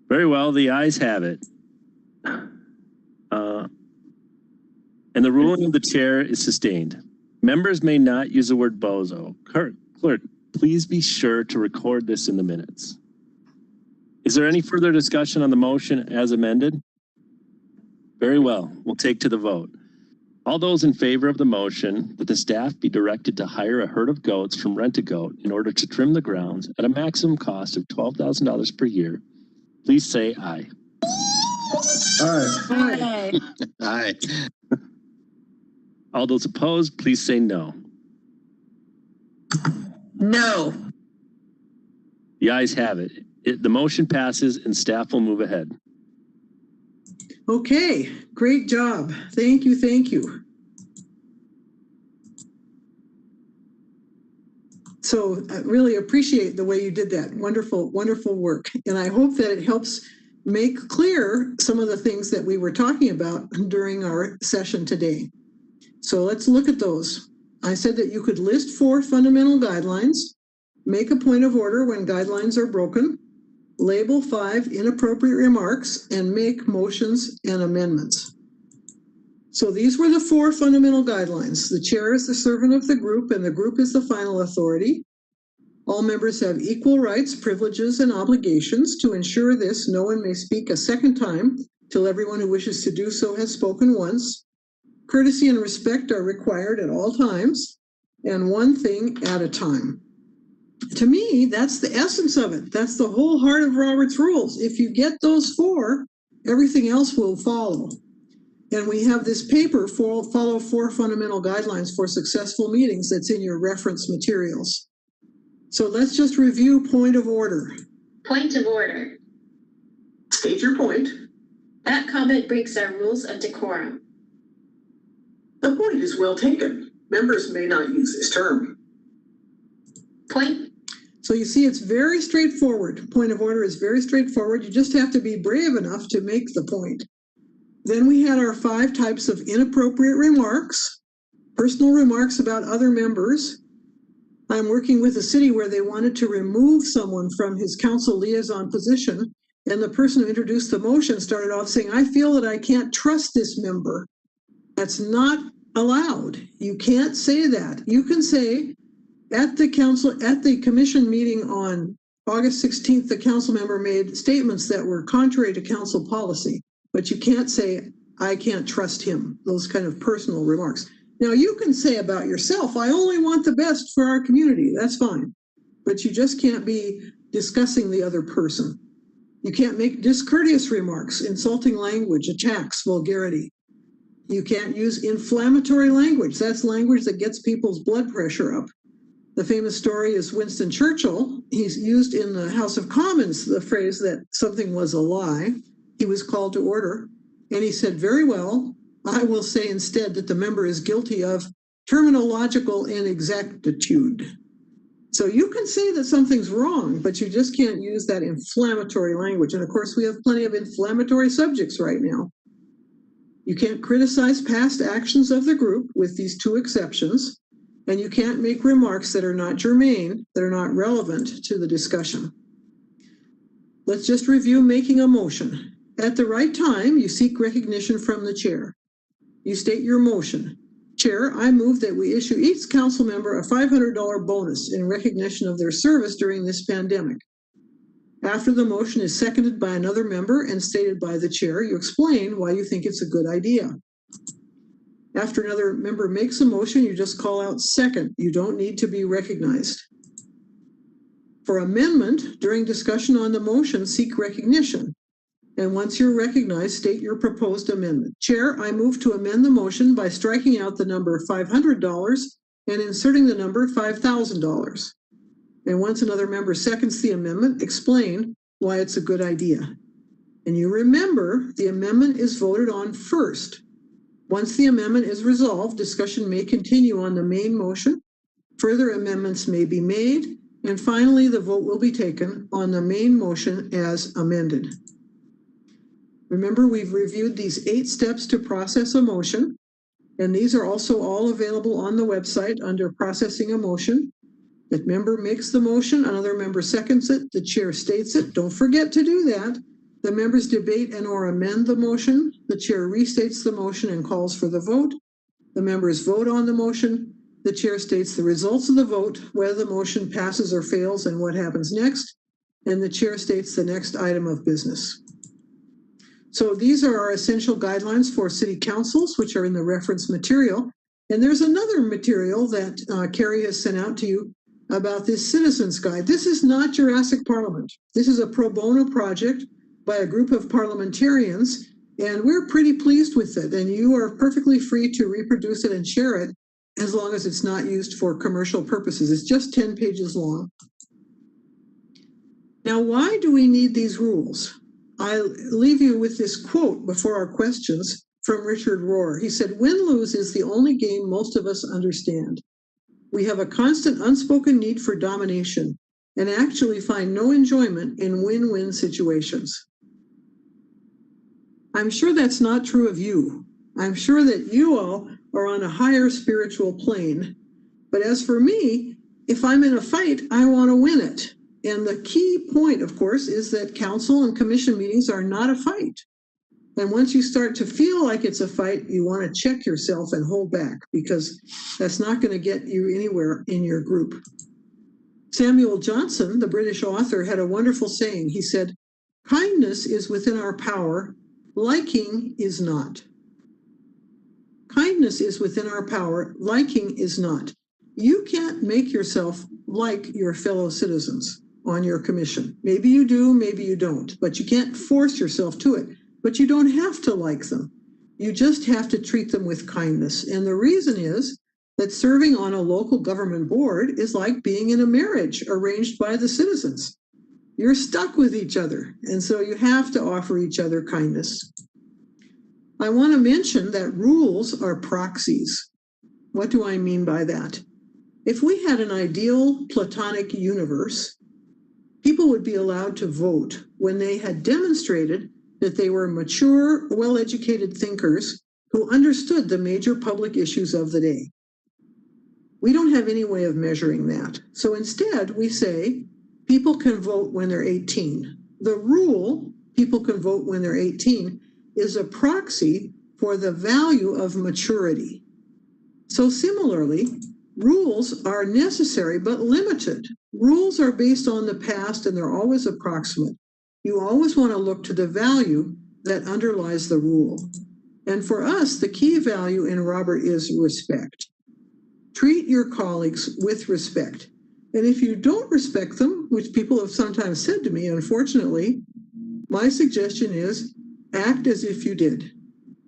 Very well, the ayes have it. And the ruling of the chair is sustained. Members may not use the word bozo. Clerk, please be sure to record this in the minutes. Is there any further discussion on the motion as amended? Very well, we'll take to the vote. All those in favor of the motion that the staff be directed to hire a herd of goats from Rent-A-Goat in order to trim the grounds at a maximum cost of $12,000 per year, please say aye. Aye. Aye. All those opposed, please say no. No. The ayes have it. The motion passes and staff will move ahead. Okay, great job. Thank you, thank you. So I really appreciate the way you did that. Wonderful, wonderful work. And I hope that it helps make clear some of the things that we were talking about during our session today. So let's look at those. I said that you could list 4 fundamental guidelines, make a point of order when guidelines are broken, label 5 inappropriate remarks, and make motions and amendments. So these were the 4 fundamental guidelines. The chair is the servant of the group, and the group is the final authority. All members have equal rights, privileges, and obligations. To ensure this, no one may speak a second time till everyone who wishes to do so has spoken once. Courtesy and respect are required at all times, and one thing at a time. To me, that's the essence of it. That's the whole heart of Robert's rules. If you get those 4, everything else will follow. And we have this paper, Follow 4 Fundamental Guidelines for Successful Meetings, that's in your reference materials. So let's just review point of order. Point of order. State your point. That comment breaks our rules of decorum. The point is well taken. Members may not use this term. Point. So you see, it's very straightforward. Point of order is very straightforward. You just have to be brave enough to make the point. Then we had our 5 types of inappropriate remarks. Personal remarks about other members. I'm working with a city where they wanted to remove someone from his council liaison position, and the person who introduced the motion started off saying, I feel that I can't trust this member. That's not allowed. You can't say that. You can say at the commission meeting on August 16th, the council member made statements that were contrary to council policy, but you can't say, I can't trust him, those kind of personal remarks. Now you can say about yourself, I only want the best for our community. That's fine, but you just can't be discussing the other person. You can't make discourteous remarks, insulting language, attacks, vulgarity. You can't use inflammatory language. That's language that gets people's blood pressure up. The famous story is Winston Churchill. He's used in the House of Commons the phrase that something was a lie. He was called to order, and he said, very well, I will say instead that the member is guilty of terminological inexactitude. So you can say that something's wrong, but you just can't use that inflammatory language. And of course, we have plenty of inflammatory subjects right now. You can't criticize past actions of the group with these two exceptions. And you can't make remarks that are not germane, that are not relevant to the discussion. Let's just review making a motion. At the right time, you seek recognition from the chair. You state your motion. Chair, I move that we issue each council member a $500 bonus in recognition of their service during this pandemic. After the motion is seconded by another member and stated by the chair, you explain why you think it's a good idea. After another member makes a motion, you just call out second. You don't need to be recognized. For amendment, during discussion on the motion, seek recognition. And once you're recognized, state your proposed amendment. Chair, I move to amend the motion by striking out the number $500 and inserting the number $5,000. And once another member seconds the amendment, explain why it's a good idea. And you remember the amendment is voted on first. Once the amendment is resolved, discussion may continue on the main motion. Further amendments may be made. And finally, the vote will be taken on the main motion as amended. Remember, we've reviewed these 8 steps to process a motion, and these are also all available on the website under processing a motion. The member makes the motion, another member seconds it, the chair states it. Don't forget to do that. The members debate and or amend the motion. The chair restates the motion and calls for the vote. The members vote on the motion. The chair states the results of the vote, whether the motion passes or fails and what happens next. And the chair states the next item of business. So these are our essential guidelines for city councils, which are in the reference material. And there's another material that Carrie has sent out to you about this citizens guide. This is not Jurassic Parliament. This is a pro bono project by a group of parliamentarians, and we're pretty pleased with it. And you are perfectly free to reproduce it and share it as long as it's not used for commercial purposes. It's just 10 pages long. Now, why do we need these rules? I'll leave you with this quote before our questions from Richard Rohr. He said, win-lose is the only game most of us understand. We have a constant unspoken need for domination and actually find no enjoyment in win-win situations. I'm sure that's not true of you. I'm sure that you all are on a higher spiritual plane. But as for me, if I'm in a fight, I want to win it. And the key point, of course, is that council and commission meetings are not a fight. And once you start to feel like it's a fight, you want to check yourself and hold back, because that's not going to get you anywhere in your group. Samuel Johnson, the British author, had a wonderful saying. He said, kindness is within our power, liking is not. Kindness is within our power, liking is not. You can't make yourself like your fellow citizens on your commission. Maybe you do, maybe you don't, but you can't force yourself to it. But you don't have to like them. You just have to treat them with kindness. And the reason is that serving on a local government board is like being in a marriage arranged by the citizens. You're stuck with each other, and so you have to offer each other kindness. I want to mention that rules are proxies. What do I mean by that? If we had an ideal Platonic universe, people would be allowed to vote when they had demonstrated that they were mature, well-educated thinkers who understood the major public issues of the day. We don't have any way of measuring that. So instead, we say people can vote when they're 18. The rule, people can vote when they're 18, is a proxy for the value of maturity. So similarly, rules are necessary but limited. Rules are based on the past and they're always approximate. You always want to look to the value that underlies the rule. And for us, the key value in Robert is respect. Treat your colleagues with respect. And if you don't respect them, which people have sometimes said to me, unfortunately, my suggestion is act as if you did.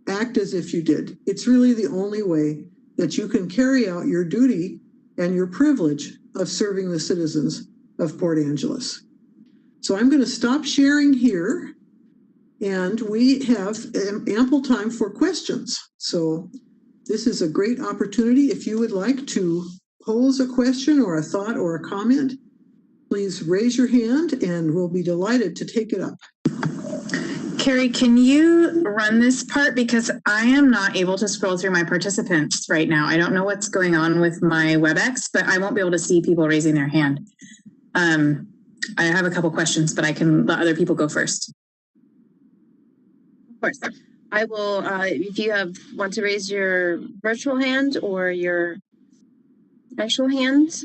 Act as if you did. It's really the only way that you can carry out your duty and your privilege of serving the citizens of Port Angeles. So I'm going to stop sharing here, and we have ample time for questions. So this is a great opportunity. If you would like to pose a question or a thought or a comment, please raise your hand and we'll be delighted to take it up. Carrie, can you run this part? Because I am not able to scroll through my participants right now. I don't know what's going on with my WebEx, but I won't be able to see people raising their hand. I have a couple questions, but I can let other people go first. Of course. I will, if you want to raise your virtual hand or your actual hand.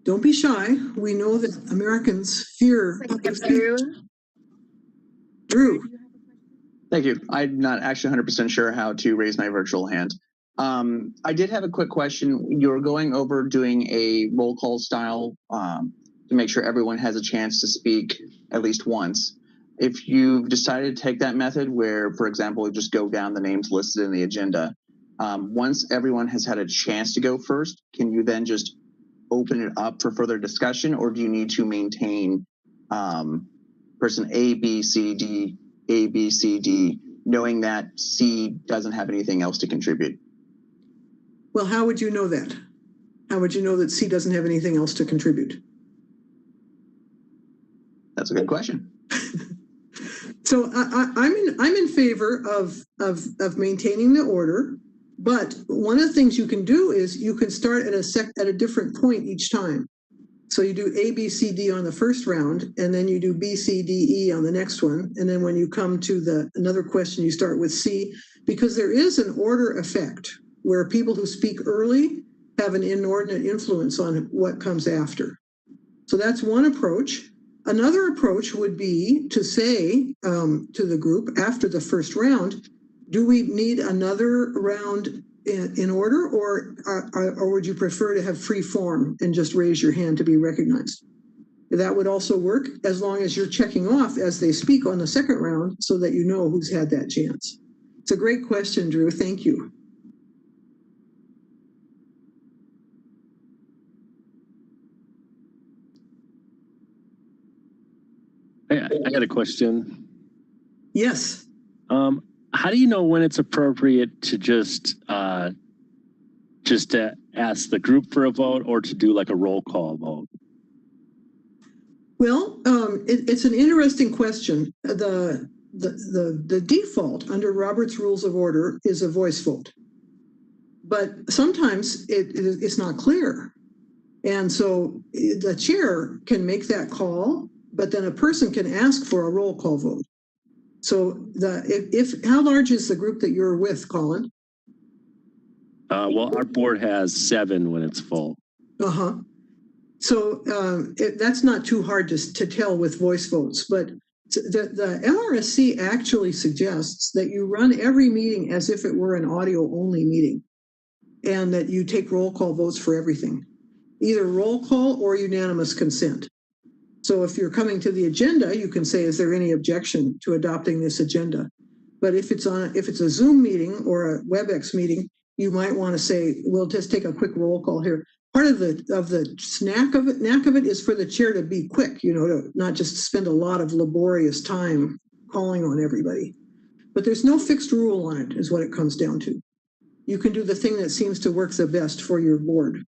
Don't be shy. We know that Americans fear. Drew. Thank you. I'm not actually 100% sure how to raise my virtual hand. I did have a quick question. You're going over doing a roll call style to make sure everyone has a chance to speak at least once. If you've decided to take that method where, for example, you just go down the names listed in the agenda, once everyone has had a chance to go first, can you then just open it up for further discussion, or do you need to maintain person A, B, C, D, A, B, C, D, knowing that C doesn't have anything else to contribute? Well, how would you know that? How would you know that C doesn't have anything else to contribute? That's a good question. So I'm in favor of maintaining the order, but one of the things you can do is you can start at a different point each time. So you do A, B, C, D on the first round, and then you do B, C, D, E on the next one. And then when you come to another question, you start with C, because there is an order effect where people who speak early have an inordinate influence on what comes after. So that's one approach. Another approach would be to say to the group after the first round, do we need another round in order, or would you prefer to have free form and just raise your hand to be recognized? That would also work, as long as you're checking off as they speak on the second round so that you know who's had that chance. It's a great question, Drew. Thank you. I got a question. Yes. How do you know when it's appropriate to just to ask the group for a vote, or to do like a roll call vote? Well, it's an interesting question. The default under Robert's Rules of Order is a voice vote, but sometimes it's not clear, and so the chair can make that call, but then a person can ask for a roll call vote. So how large is the group that you're with, Colin? Well, our board has 7 when it's full. Uh-huh. So that's not too hard to tell with voice votes, but the LRSC actually suggests that you run every meeting as if it were an audio-only meeting, and that you take roll call votes for everything, either roll call or unanimous consent. So if you're coming to the agenda, you can say, is there any objection to adopting this agenda? But if it's a Zoom meeting or a WebEx meeting, you might want to say, we'll just take a quick roll call here. Part of the knack of it is for the chair to be quick, to not just spend a lot of laborious time calling on everybody. But there's no fixed rule on it, is what it comes down to. You can do the thing that seems to work the best for your board.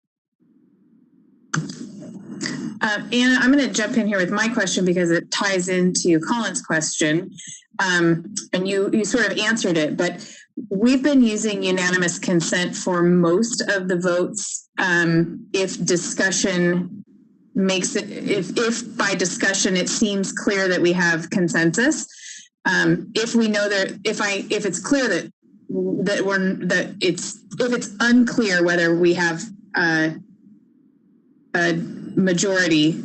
Anna, I'm going to jump in here with my question because it ties into Colin's question. And you sort of answered it, but we've been using unanimous consent for most of the votes. If discussion makes it, if by discussion it seems clear that we have consensus, if we know that, if it's clear that if it's unclear whether we have a majority,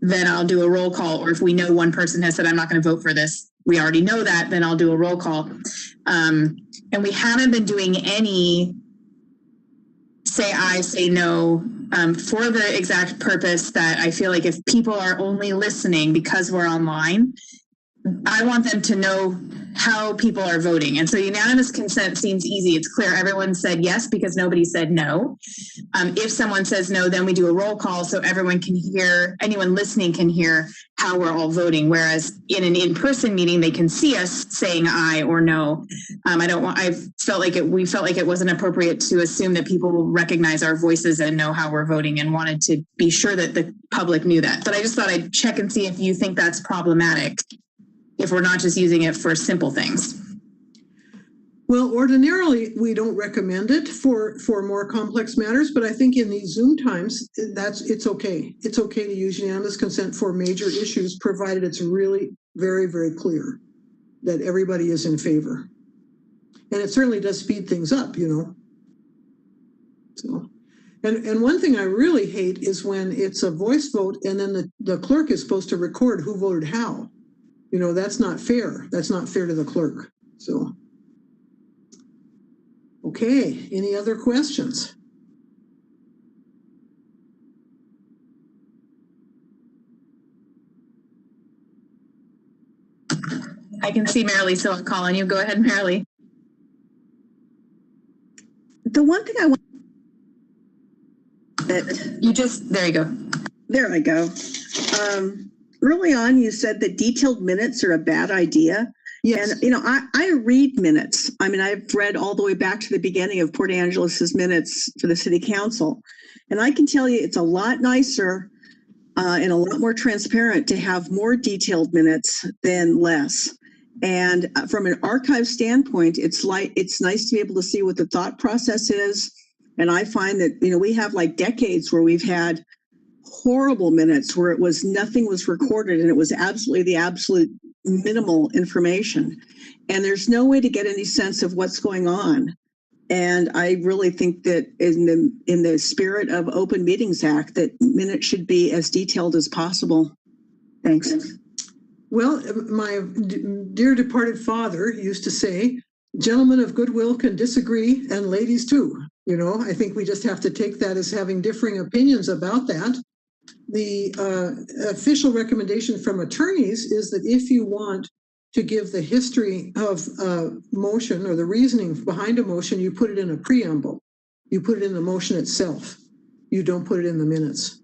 then I'll do a roll call. Or if we know one person has said, I'm not going to vote for this, we already know that, then I'll do a roll call. And we haven't been doing any say aye, say no, for the exact purpose that I feel like if people are only listening because we're online, I want them to know how people are voting. And so unanimous consent seems easy. It's clear everyone said yes because nobody said no. If someone says no, then we do a roll call so everyone can hear, anyone listening can hear how we're all voting. Whereas in an in-person meeting, they can see us saying aye or no. We felt like it wasn't appropriate to assume that people will recognize our voices and know how we're voting, and wanted to be sure that the public knew that. But I just thought I'd check and see if you think that's problematic, if we're not just using it for simple things. Well, ordinarily, we don't recommend it for more complex matters, but I think in these Zoom times, it's okay. It's okay to use unanimous consent for major issues, provided it's really very, very clear that everybody is in favor. And it certainly does speed things up, you know. So, and one thing I really hate is when it's a voice vote and then the clerk is supposed to record who voted how. You know, that's not fair. That's not fair to the clerk. So, okay, any other questions? I can see Marilee, so I'll call on you. Go ahead, Marilee. The one thing I want there you go. There I go. Early on, you said that detailed minutes are a bad idea. Yes. And, you know, I read minutes. I mean, I've read all the way back to the beginning of Port Angeles' minutes for the city council. And I can tell you it's a lot nicer and a lot more transparent to have more detailed minutes than less. And from an archive standpoint, it's nice to be able to see what the thought process is. And I find that, you know, we have like decades where we've had horrible minutes where nothing was recorded and it was absolutely the absolute minimal information. And there's no way to get any sense of what's going on. And I really think that in the spirit of Open Meetings Act, that minutes should be as detailed as possible. Thanks. Well, my dear departed father used to say, gentlemen of goodwill can disagree and ladies too. You know, I think we just have to take that as having differing opinions about that. The official recommendation from attorneys is that if you want to give the history of a motion or the reasoning behind a motion, you put it in a preamble. You put it in the motion itself. You don't put it in the minutes.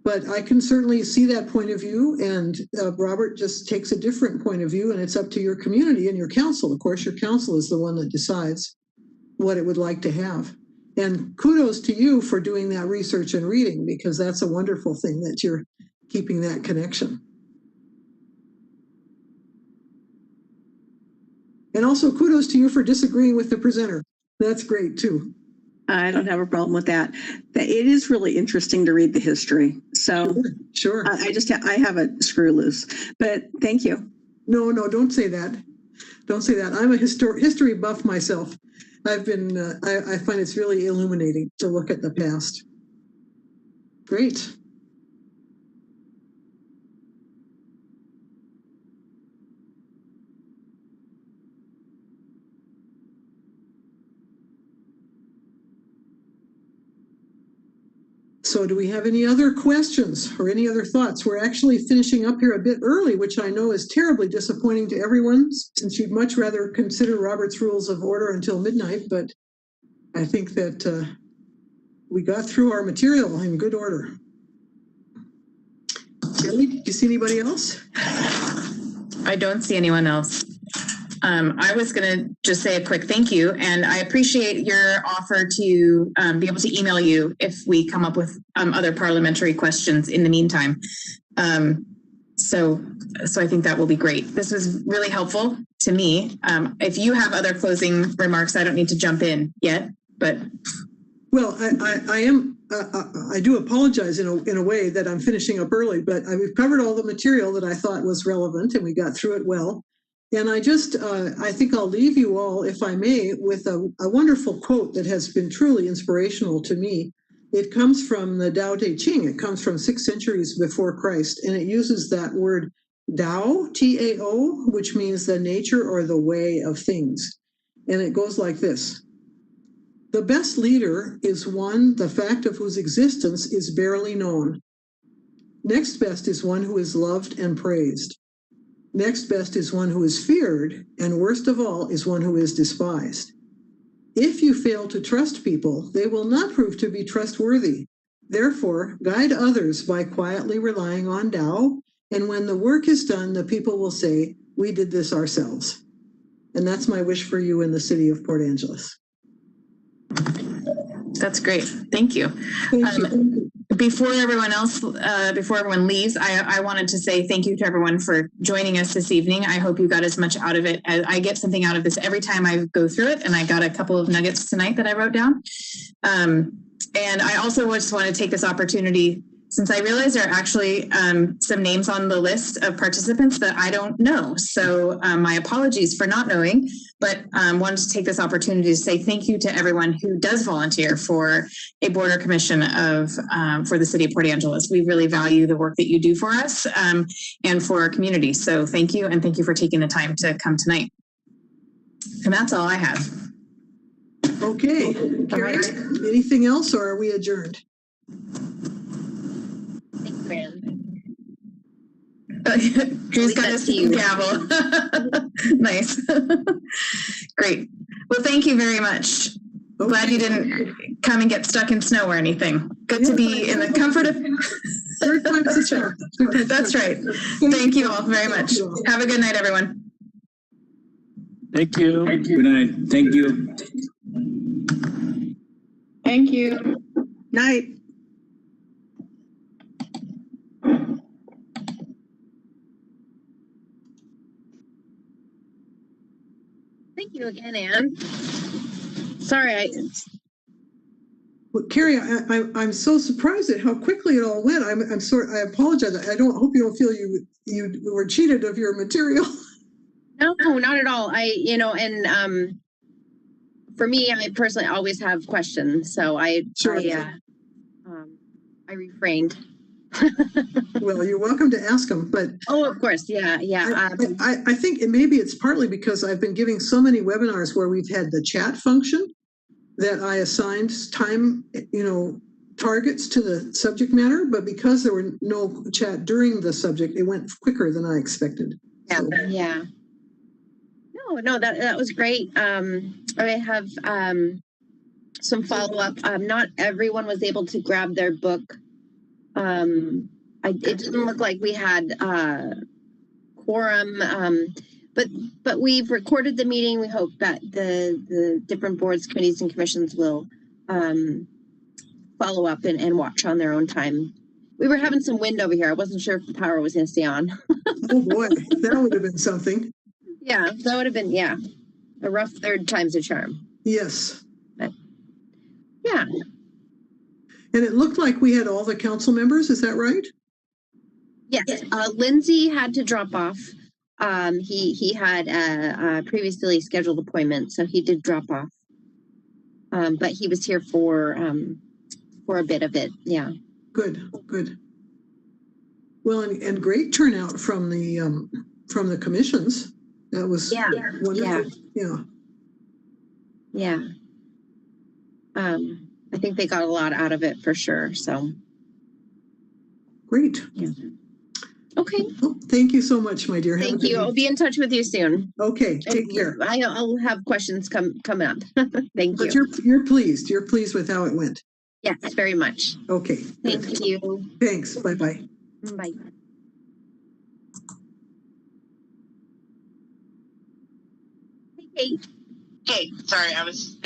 But I can certainly see that point of view, and Robert just takes a different point of view, and it's up to your community and your council. Of course, your council is the one that decides what it would like to have. And kudos to you for doing that research and reading, because that's a wonderful thing that you're keeping that connection. And also kudos to you for disagreeing with the presenter. That's great too. I don't have a problem with that. It is really interesting to read the history. So sure. I have a screw loose, but thank you. No, don't say that. Don't say that. I'm a history buff myself. I've been, I find it's really illuminating to look at the past. Great. So do we have any other questions or any other thoughts? We're actually finishing up here a bit early, which I know is terribly disappointing to everyone, since you'd much rather consider Robert's Rules of Order until midnight, but I think that we got through our material in good order. Kelly, do you see anybody else? I don't see anyone else. I was going to just say a quick thank you, and I appreciate your offer to be able to email you if we come up with other parliamentary questions in the meantime. So I think that will be great. This was really helpful to me. If you have other closing remarks, I don't need to jump in yet, but. Well, I do apologize in a way that I'm finishing up early, but we've covered all the material that I thought was relevant and we got through it well. And I think I'll leave you all, if I may, with a wonderful quote that has been truly inspirational to me. It comes from the Tao Te Ching. It comes from 6 centuries before Christ, and it uses that word Tao, T-A-O, which means the nature or the way of things. And it goes like this. The best leader is one, the fact of whose existence is barely known. Next best is one who is loved and praised. Next best is one who is feared, and worst of all is one who is despised. If you fail to trust people, they will not prove to be trustworthy. Therefore, guide others by quietly relying on Tao, and when the work is done, the people will say, we did this ourselves. And that's my wish for you in the city of Port Angeles. That's great. Thank you. Thank you. Before everyone leaves, I wanted to say thank you to everyone for joining us this evening. I hope you got as much out of it as I get something out of this every time I go through it, and I got a couple of nuggets tonight that I wrote down. And I also just want to take this opportunity, since I realize there are actually some names on the list of participants that I don't know. So my apologies for not knowing, but wanted to take this opportunity to say thank you to everyone who does volunteer for a border commission for the city of Port Angeles. We really value the work that you do for us and for our community. So thank you, and thank you for taking the time to come tonight. And that's all I have. Okay. Carrie, anything else, or are we adjourned? Drew's got his gavel. Nice. Great. Well, thank you very much. Okay. Glad you didn't come and get stuck in snow or anything. Good to be in the comfort of. That's right. Thank you all very much. Have a good night, everyone. Thank you. Good night. Thank you. Thank you. Night. Thank you again, Anne. Sorry, Well, Carrie, I'm so surprised at how quickly it all went. I'm sorry. I apologize. I hope you don't feel you were cheated of your material. No, not at all. For me, I personally always have questions, so I refrained. Well, you're welcome to ask them, but of course, yeah. I think maybe it's partly because I've been giving so many webinars where we've had the chat function that I assigned time, targets to the subject matter, but because there were no chat during the subject, it went quicker than I expected. Yeah. No, that was great. I have some follow-up. Not everyone was able to grab their book. It didn't look like we had quorum, but we've recorded the meeting. We hope that the different boards, committees, and commissions will follow up and watch on their own time. We were having some wind over here. I wasn't sure if the power was going to stay on. Oh boy, that would have been something. Yeah, that would have been, a rough third time's a charm. Yes. But, yeah. And it looked like we had all the council members. Is that right? Yes. Lindsay had to drop off. He had a previously scheduled appointment, so he did drop off. But he was here for a bit of it. Yeah. Good. Well, and great turnout from the commissions. That was wonderful. Yeah. I think they got a lot out of it for sure. So great. Yeah. Okay. Well, thank you so much, my dear. Thank you. I'll be in touch with you soon. Okay. Take care. I'll have questions come up. Thank you. But you're pleased. You're pleased with how it went. Yes, very much. Okay. Thank you. Thanks. Bye-bye. Bye. Hey. Hey, sorry, I was